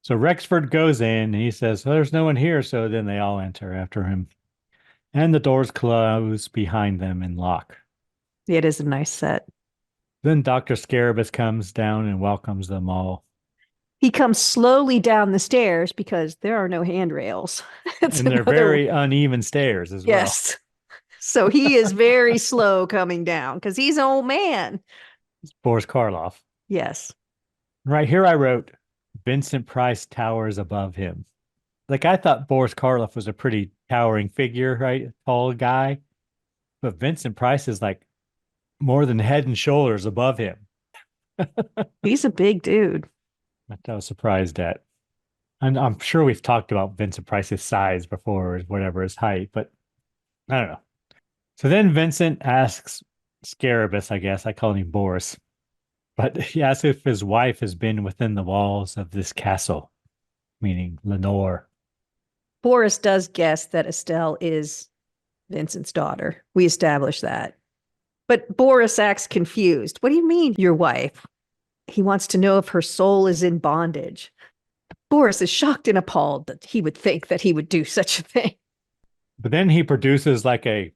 So Rexford goes in and he says, well, there's no one here. So then they all enter after him. And the doors close behind them and lock. It is a nice set. Then Dr. Scarabus comes down and welcomes them all. He comes slowly down the stairs because there are no handrails. And they're very uneven stairs as well. Yes. So he is very slow coming down because he's an old man. It's Boris Karloff. Yes. Right here I wrote, Vincent Price towers above him. Like I thought Boris Karloff was a pretty towering figure, right? Tall guy. But Vincent Price is like more than head and shoulders above him. He's a big dude. That I was surprised at. And I'm sure we've talked about Vincent Price's size before, or whatever his height, but I don't know. So then Vincent asks Scarabus, I guess, I call him Boris, but he asks if his wife has been within the walls of this castle, meaning Lorre. Boris does guess that Estelle is Vincent's daughter. We established that. But Boris acts confused. What do you mean, your wife? He wants to know if her soul is in bondage. Boris is shocked and appalled that he would think that he would do such a thing. But then he produces like a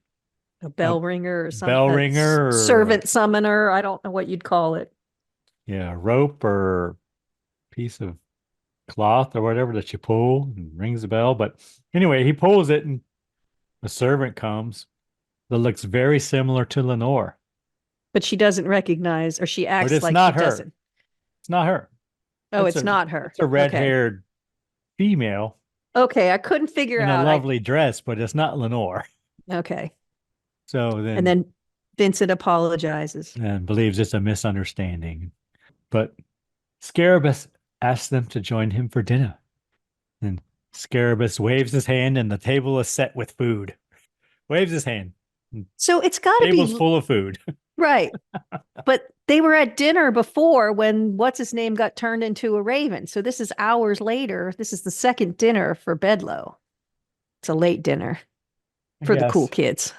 bell ringer or something. Bell ringer. Servant summoner. I don't know what you'd call it. Yeah, rope or piece of cloth or whatever that you pull and rings a bell. But anyway, he pulls it and a servant comes that looks very similar to Lorre. But she doesn't recognize, or she acts like not she her. doesn't. It's not her. Oh, it's not her. It's a red-haired female. Okay, I couldn't figure out. In a lovely dress, but it's not Lorre. Okay. So then... And then Vincent apologizes. And believes it's a misunderstanding. But Scarabus asks them to join him for dinner. And Scarabus waves his hand and the table is set with food. Waves his hand. So it's got to be... Table's full of food. Right. But they were at dinner before when what's-his-name got turned into a raven. So this is hours later. This is the second dinner for Bedloe. It's a late dinner for the cool kids.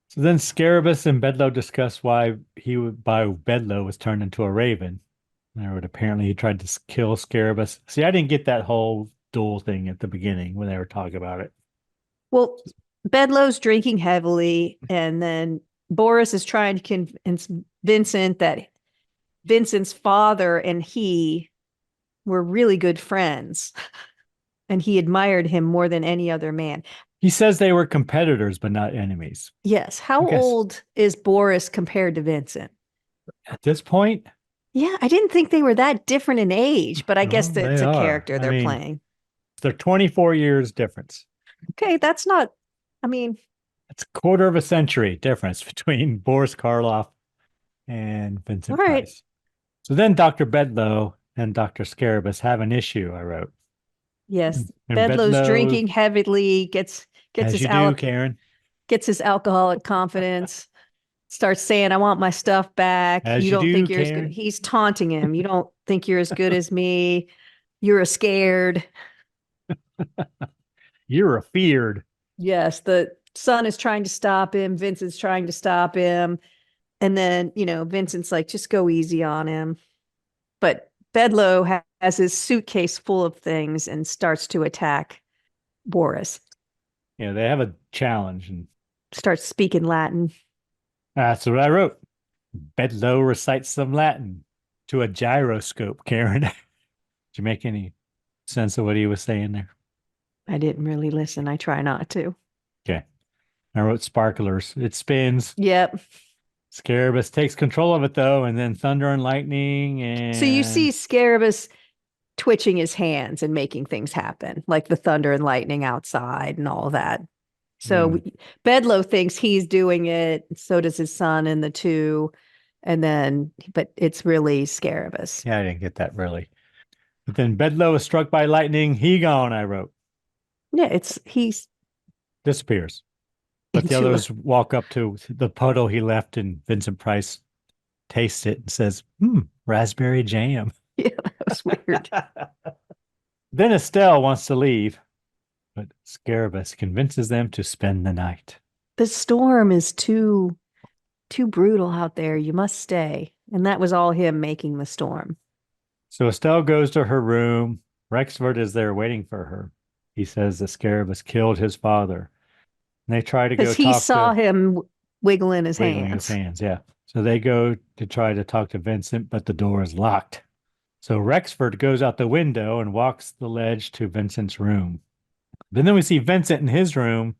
So then Scarabus and Bedloe discuss why Bedloe was turned into a raven. Apparently he tried to kill Scarabus. See, I didn't get that whole duel thing at the beginning when they were talking about it. Well, Bedloe's drinking heavily, and then Boris is trying to convince Vincent that Vincent's father and he were really good friends, and he admired him more than any other man. He says they were competitors, but not enemies. Yes. How old is Boris compared to Vincent? At this point? Yeah, I didn't think they were that different in age, but I guess that's a character they're playing. They're 24 years difference. Okay, that's not, it's a quarter of a century difference between Boris Karloff and Vincent Price. So then Dr. Bedloe and Dr. Scarabus have an issue, I wrote. Yes. And Bedloe's Bedloe, drinking heavily, gets as his you do, Karen, gets his alcoholic confidence, starts saying, I want my stuff back. as You you don't do, think you're as good. Karen. He's taunting him. You don't think you're as good as me. You're a scared. You're afeared. Yes. The son is trying to stop him. Vincent's trying to stop him. And then, Vincent's like, just go easy on him. But Bedloe has his suitcase full of things and starts to attack Boris, Yeah, they have a challenge, and starts speaking Latin. that's what I wrote. Bedloe recites some Latin to a gyroscope, Karen. Did you make any sense of what he was saying there? I didn't really listen. I try not to. Okay. I wrote sparklers. It spins. Yep. Scarabus takes control of it, though, and then thunder and lightning. So you see And Scarabus twitching his hands and making things happen, like the thunder and lightning outside and all that. So Bedloe thinks he's doing it. So does his son and the two. But it's really Scarabus. yeah, I didn't get that really. But then Bedloe is struck by lightning. He gone, I wrote. Yeah, he's Disappears. But the others walk up to the puddle he left, and Vincent Price tastes it and says, raspberry jam. Yeah, that was weird. Then Estelle wants to leave, but Scarabus convinces them to spend the night. The storm is too brutal out there. You must stay. And that was all him making the storm. So Estelle goes to her room. Rexford is there waiting for her. He says the Scarabus killed his father. And they try to go talk because he saw him wiggling his hands. Yeah. So they go to try to talk to Vincent, but the door is locked. So Rexford goes out the window and walks the ledge to Vincent's room. But then we see Vincent in his room,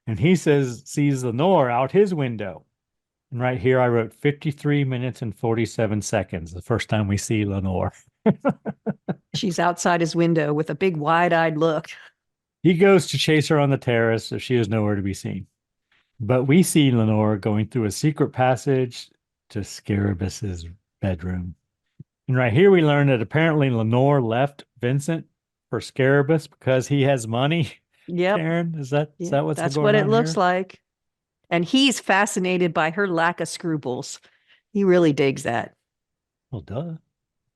and he sees Lorre out his window. And right here I wrote 53 minutes and 47 seconds, the first time we see Lorre. She's outside his window with a big wide-eyed look. He goes to chase her on the terrace, so she is nowhere to be seen. But we see Lorre going through a secret passage to Scarabus's bedroom. And right here we learn that apparently Lorre left Vincent for Scarabus because he has money. Yep. Karen, is that what's going on? That's what it looks here? like. And he's fascinated by her lack of scruples. He really digs that. Well, duh.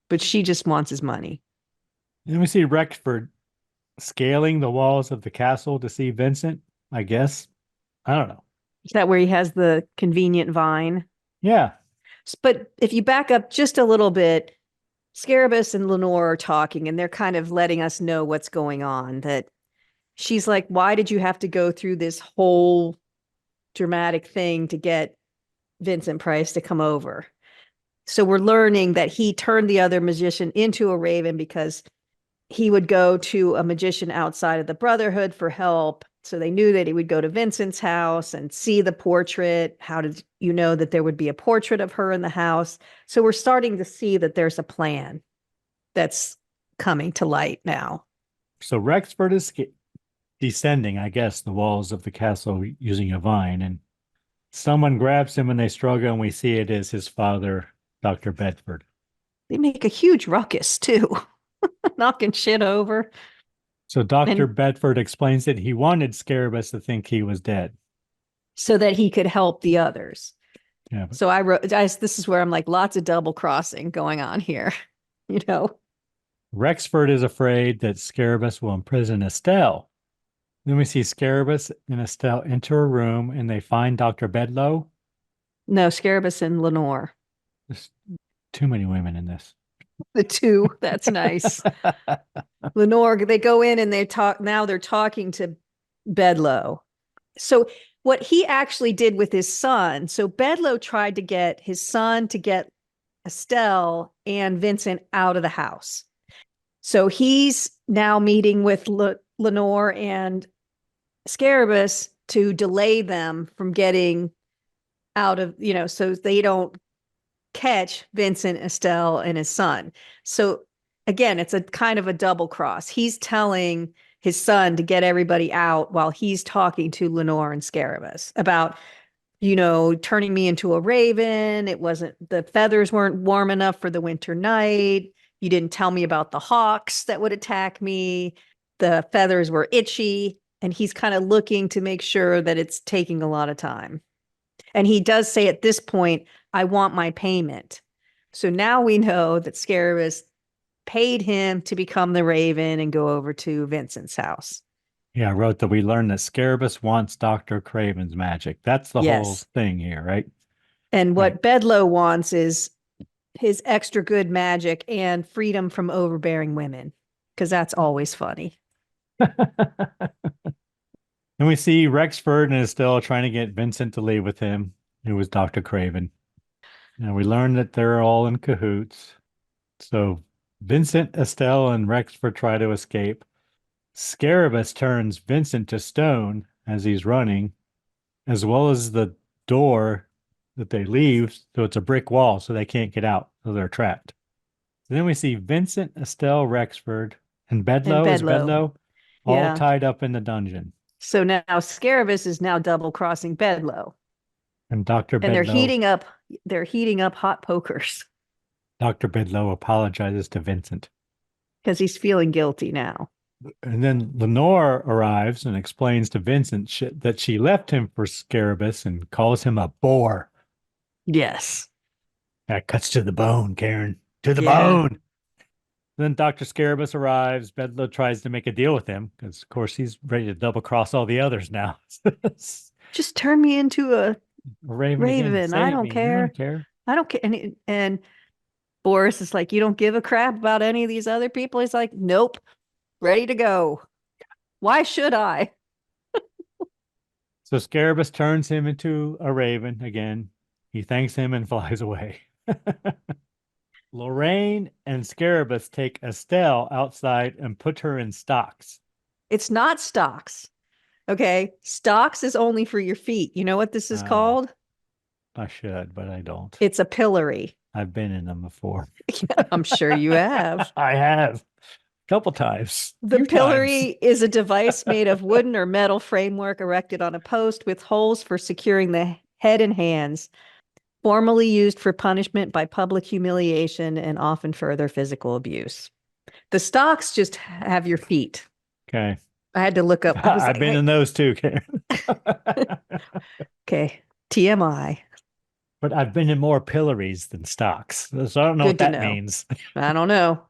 But she just wants his money. And we see Rexford scaling the walls of the castle to see Vincent, I guess. I don't know. Is that where he has the convenient vine? Yeah. But if you back up just a little bit, Scarabus and Lorre are talking, and they're kind of letting us know what's going on. That she's like, why did you have to go through this whole dramatic thing to get Vincent Price to come over? So we're learning that he turned the other magician into a raven because he would go to a magician outside of the Brotherhood for help. So they knew that he would go to Vincent's house and see the portrait. How did you know that there would be a portrait of her in the house? So we're starting to see that there's a plan that's coming to light now. So Rexford is descending, I guess, the walls of the castle using a vine, and someone grabs him and they struggle, and we see it is his father, Dr. Bedford. They make a huge ruckus too, knocking shit over. So Dr. Bedford explains that he wanted Scarabus to think he was dead, so that he could help the others. Yeah. So I wrote, this is where I'm like, lots of double crossing going on here, Rexford is afraid that Scarabus will imprison Estelle. Then we see Scarabus and Estelle enter a room, and they find Dr. Bedloe. No, Scarabus and Lorre. There's too many women in this. The two, that's nice. Lorre, they go in and they talk. Now they're talking to Bedloe. So what he actually did with his son. So Bedloe tried to get his son to get Estelle and Vincent out of the house. So he's now meeting with Lorre and Scarabus to delay them from getting out of, so they don't catch Vincent, Estelle, and his son. So again, it's a kind of a double cross. He's telling his son to get everybody out while he's talking to Lorre and Scarabus about, turning me into a raven. The feathers weren't warm enough for the winter night. You didn't tell me about the hawks that would attack me. the feathers were itchy, and he's kind of looking to make sure that it's taking a lot of time. And he does say at this point, I want my payment. So now we know that Scarabus paid him to become the Raven and go over to Vincent's house. Yeah, I wrote that we learned that Scarabus wants Dr. Craven's magic. That's the whole thing here, right? And what Bedloe wants is his extra good magic and freedom from overbearing women, because that's always funny. And we see Rexford and Estelle trying to get Vincent to leave with him, who was Dr. Craven. And we learn that they're all in cahoots. So Vincent, Estelle, and Rexford try to escape. Scarabus turns Vincent to stone as he's running, as well as the door that they leave. So it's a brick wall, so they can't get out. So they're trapped. So then we see Vincent, Estelle, Rexford, and Bedloe. Is Bedloe all tied up in the dungeon. So now Scarabus is now double-crossing Bedloe. And Dr. Bedloe. And they're heating up hot pokers. Dr. Bedloe apologizes to Vincent. Because he's feeling guilty now. And then Lenore arrives and explains to Vincent that she left him for Scarabus and calls him a bore. Yes. That cuts to the bone, Karen. To the bone. Then Dr. Scarabus arrives. Bedloe tries to make a deal with him because, of course, he's ready to double-cross all the others now. Just turn me into a raven. I don't care. I don't care. And Boris is like, you don't give a crap about any of these other people? He's like, nope. Ready to go. Why should I? So Scarabus turns him into a raven again. He thanks him and flies away. Lorraine and Scarabus take Estelle outside and put her in stocks. It's not stocks. Okay. Stocks is only for your feet. You know what this is called? I should, but I don't. It's a pillory. I've been in them before. I'm sure you have. I have. Couple times. The pillory is a device made of wooden or metal framework erected on a post with holes for securing the head and hands, formerly used for punishment by public humiliation and often further physical abuse. The stocks just have your feet. Okay. I had to look up. I've been in those too, Karen. Okay. TMI. But I've been in more pillories than stocks. So I don't know what that means. I don't know.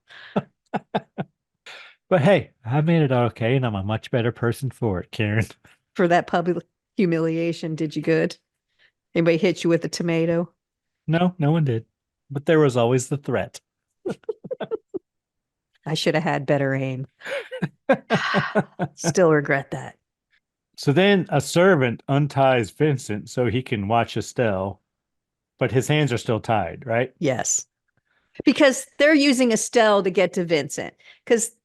But hey, I made it okay, and I'm a much better person for it, Karen. For that public humiliation, did you good? Anybody hit you with a tomato? No, no one did. But there was always the threat. I should have had better aim. Still regret that. So then a servant unties Vincent so he can watch Estelle, but his hands are still tied, right? Yes. Because they're using Estelle to get to Vincent. Because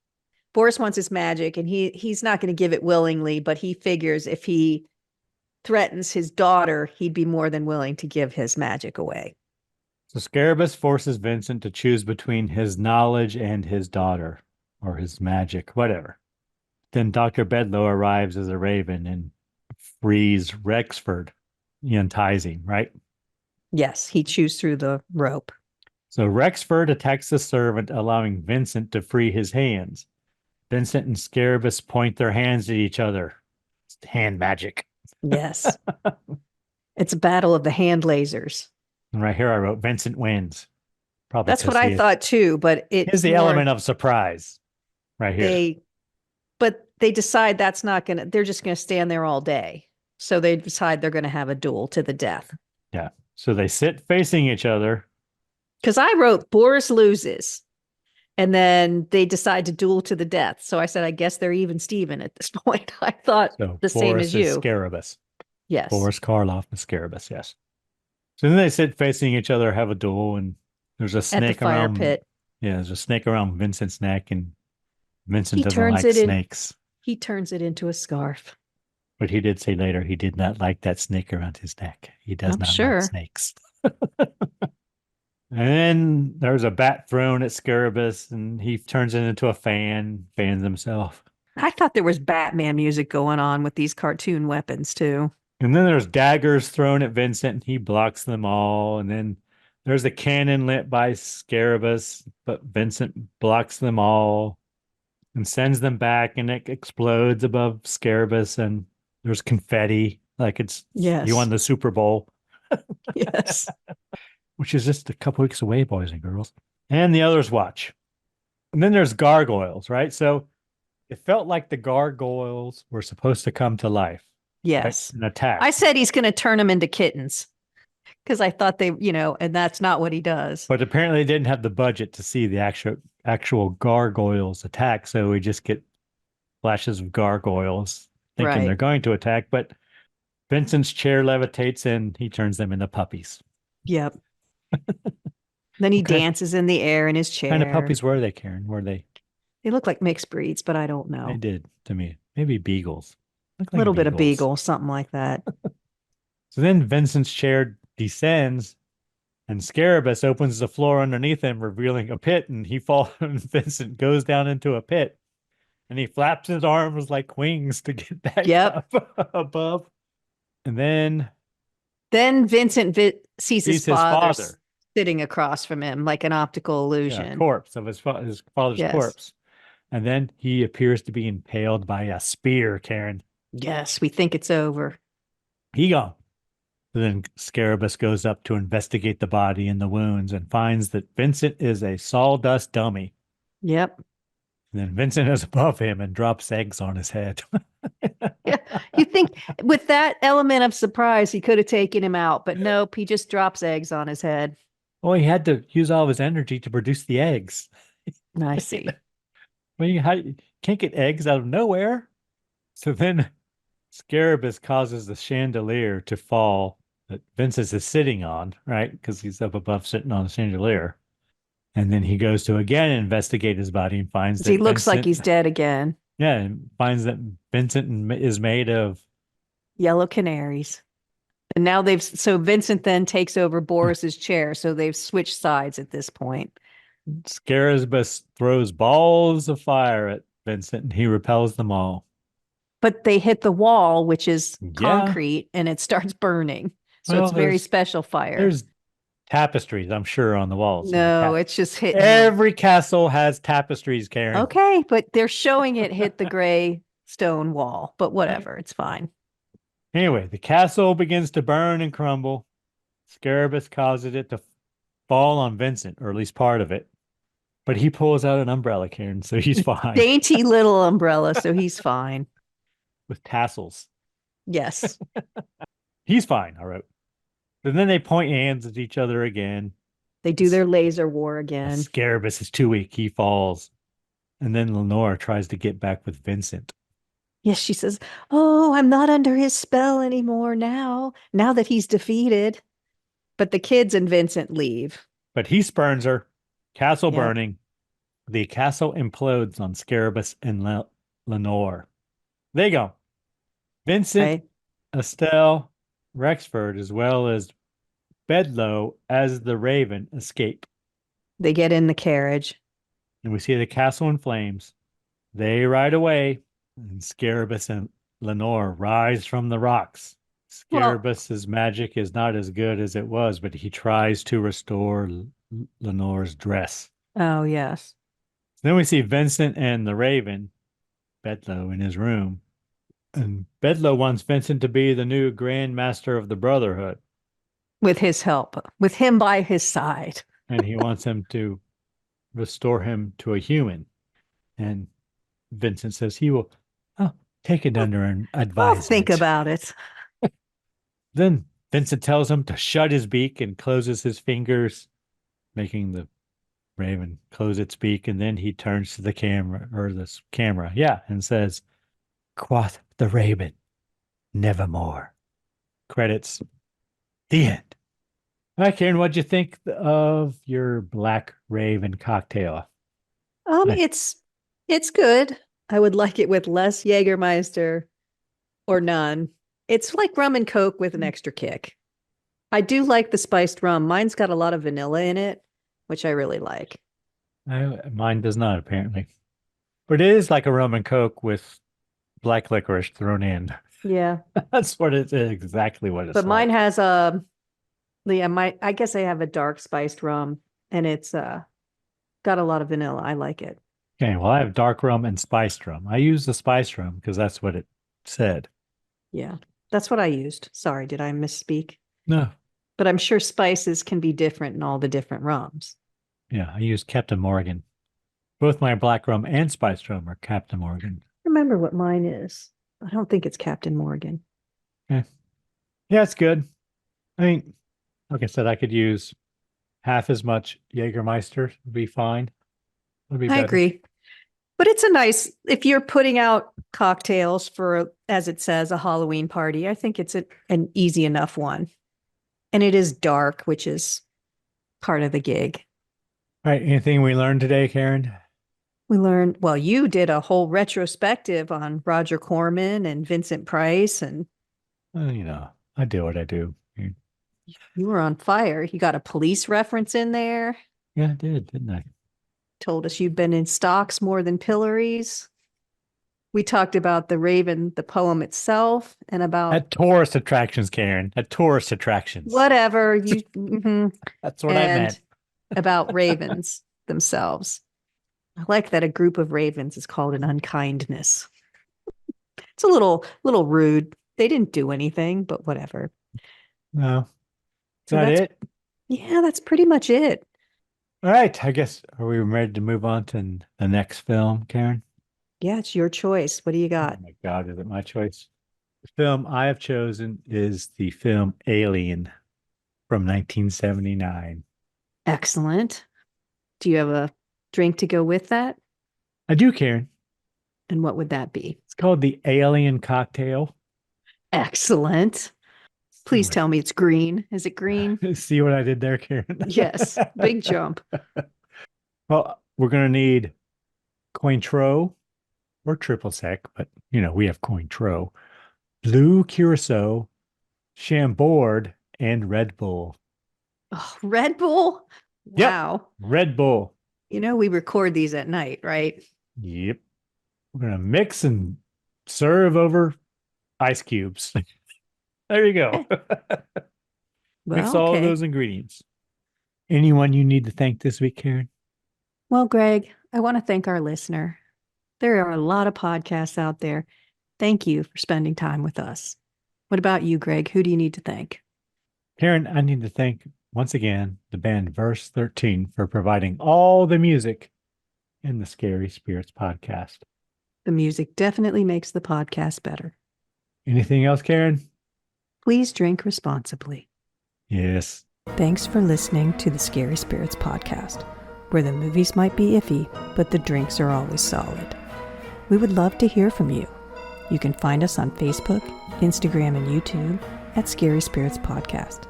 Boris wants his magic, and he's not going to give it willingly, but he figures if he threatens his daughter, he'd be more than willing to give his magic away. So Scarabus forces Vincent to choose between his knowledge and his daughter, or his magic, whatever. Then Dr. Bedloe arrives as a raven and frees Rexford. He unties him, right? Yes, he chews through the rope. So Rexford attacks the servant, allowing Vincent to free his hands. Vincent and Scarabus point their hands at each other. It's hand magic. Yes. It's a battle of the hand lasers. And right here I wrote, Vincent wins. Probably that's what I thought too, but it is the element of surprise right here. But they decide that's not going to, they're just going to stand there all day. So they decide they're going to have a duel to the death. Yeah. So they sit facing each other. Because I wrote Boris loses. And then they decide to duel to the death. So I said, I guess they're even Steven at this point. I thought so the same as you. Scarabus. Yes. Boris Karloff and Scarabus, yes. So then they sit facing each other, have a duel, and there's a snake at the fire around. Pit. Yeah, there's a snake around Vincent's neck, and Vincent doesn't like snakes. He turns it into a scarf. But he did say later he did not like that snake around his neck. He does not like snakes. And then there's a bat thrown at Scarabus, and he turns it into a fan, fans himself. I thought there was Batman music going on with these cartoon weapons, too. And then there's daggers thrown at Vincent, and he blocks them all. And then there's a cannon lit by Scarabus, but Vincent blocks them all. and sends them back, and it explodes above Scarabus, and there's confetti like he won Yes. the Super Bowl, Yes. which is just a couple weeks away, boys and girls. And the others watch. And then there's gargoyles, right? So it felt like the gargoyles were supposed to come to life, right? Yes. And attack. I said he's going to turn them into kittens because I thought and that's not what he does. But apparently they didn't have the budget to see the actual gargoyles attack, so we just get flashes of gargoyles thinking they're going to attack. But Vincent's chair levitates and he turns them into puppies. Yep. Then he dances in the air in his chair. What kind of puppies were they, Karen? Were they? They look like mixed breeds, but I don't know. They did to me. Maybe beagles. A little bit of beagle, something like that. So then Vincent's chair descends and Scarabus opens the floor underneath him, revealing a pit, and he falls, and Vincent goes down into a pit, and he flaps his arms like wings to get back up above. And then Vincent sees his father sitting across from him like an optical illusion. Yeah, corpse of his father's corpse. And then he appears to be impaled by a spear, Karen. Yes, we think it's over. He gone. Then Scarabus goes up to investigate the body and the wounds and finds that Vincent is a sawdust dummy. Yep. And then Vincent is above him and drops eggs on his head. Yeah. You think with that element of surprise, he could have taken him out, but nope, he just drops eggs on his head. Well, he had to use all of his energy to produce the eggs. I see. Well, you can't get eggs out of nowhere. So then Scarabus causes the chandelier to fall that Vincent is sitting on, right? Because he's up above sitting on the chandelier. And then he goes to again investigate his body and finds that he looks like he's dead again. Yeah, and finds that Vincent is made of yellow canaries. And now so Vincent then takes over Boris's chair. So they've switched sides at this point. Scarabus throws balls of fire at Vincent and he repels them all. But they hit the wall, which is concrete, and it starts burning. So it's very special fire. There's tapestries, I'm sure, on the walls. No, it's just hitting. Every castle has tapestries, Karen. Okay, but they're showing it hit the gray stone wall. But whatever, it's fine. Anyway, the castle begins to burn and crumble. Scarabus causes it to fall on Vincent, or at least part of it. But he pulls out an umbrella, Karen, so he's fine. Dainty little umbrella, so he's fine. With tassels. Yes. He's fine, I wrote. And then they point hands at each other again. They do their laser war again. Scarabus is too weak. He falls. And then Lenore tries to get back with Vincent. Yes, she says, "Oh, I'm not under his spell anymore now that he's defeated." But the kids and Vincent leave. But he spurns her. Castle burning. The castle implodes on Scarabus and Lenore. They go. Vincent, Estelle, Rexford, as well as Bedloe as the Raven escape. They get in the carriage. And we see the castle in flames. They ride away. And Scarabus and Lenore rise from the rocks. Scarabus's magic is not as good as it was, but he tries to restore Lenore's dress. Oh, yes. Then we see Vincent and the Raven, Bedloe, in his room. And Bedloe wants Vincent to be the new Grand Master of the Brotherhood. With his help, with him by his side. And he wants him to restore him to a human. And Vincent says he will take it under an advisement. I'll think about it. Then Vincent tells him to shut his beak and closes his fingers, making the Raven close its beak. And then he turns to the camera, and says, "Quoth the Raven, nevermore." Credits. The end. All right, Karen, what'd you think of your Black Raven cocktail? It's good. I would like it with less Jägermeister or none. It's like rum and Coke with an extra kick. I do like the spiced rum. Mine's got a lot of vanilla in it, which I really like. Mine does not, apparently. But it is like a rum and Coke with black licorice thrown in. Yeah. That's what it is, exactly what it's But mine like. has I guess I have a dark spiced rum, and it's got a lot of vanilla. I like it. Okay, well, I have dark rum and spiced rum. I use the spiced rum because that's what it said. Yeah, that's what I used. Sorry, did I misspeak? No. But I'm sure spices can be different in all the different rums. Yeah, I use Captain Morgan. Both my black rum and spiced rum are Captain Morgan. Remember what mine is. I don't think it's Captain Morgan. Okay. Yeah, it's good. I mean, like I said, I could use half as much Jägermeister. Would be fine. Would be I better. agree. But it's a nice, if you're putting out cocktails for, as it says, a Halloween party, I think it's an easy enough one. And it is dark, which is part of the gig. All right. Anything we learned today, Karen? We learned, well, you did a whole retrospective on Roger Corman and Vincent Price, and Well, I do what I do. you were on fire. You got a police reference in there. Yeah, I did, didn't I? Told us you've been in stocks more than pillories. We talked about the Raven, the poem itself, and about At tourist attractions, Karen. At tourist attractions. whatever you. Mhm. That's what I meant. About ravens themselves. I like that a group of ravens is called an unkindness. It's a little rude. They didn't do anything, but whatever. No. Is So that that's- it? Yeah, that's pretty much it. All right. I guess, are we ready to move on to the next film, Karen? Yeah, it's your choice. What do you got? Oh my God, is it my choice? The film I have chosen is the film Alien from 1979. Excellent. Do you have a drink to go with that? I do, Karen. And what would that be? It's called the Alien Cocktail. Excellent. Please tell me it's green. Is it green? See what I did there, Karen? Yes. Big jump. Well, we're going to need Cointreau or triple sec, but we have Cointreau, blue curacao, Chambord, and Red Bull. Oh, Red Bull? Yep. Wow. Red Bull. We record these at night, right? Yep. We're going to mix and serve over ice cubes. There you go. Mix all of those ingredients. Anyone you need to thank this week, Karen? Well, Greg, I want to thank our listener. There are a lot of podcasts out there. Thank you for spending time with us. What about you, Greg? Who do you need to thank? Karen, I need to thank once again the band Verse 13 for providing all the music in the Scary Spirits podcast. The music definitely makes the podcast better. Anything else, Karen? Please drink responsibly. Yes. Thanks for listening to the Scary Spirits podcast, where the movies might be iffy, but the drinks are always solid. We would love to hear from you. You can find us on Facebook, Instagram, and YouTube at Scary Spirits Podcast,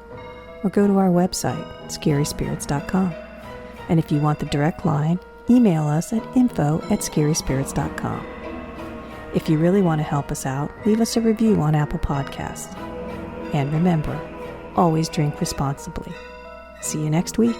or go to our website, scaryspirits.com. And if you want the direct line, email us at info@scaryspirits.com. If you really want to help us out, leave us a review on Apple Podcasts. And remember, always drink responsibly. See you next week.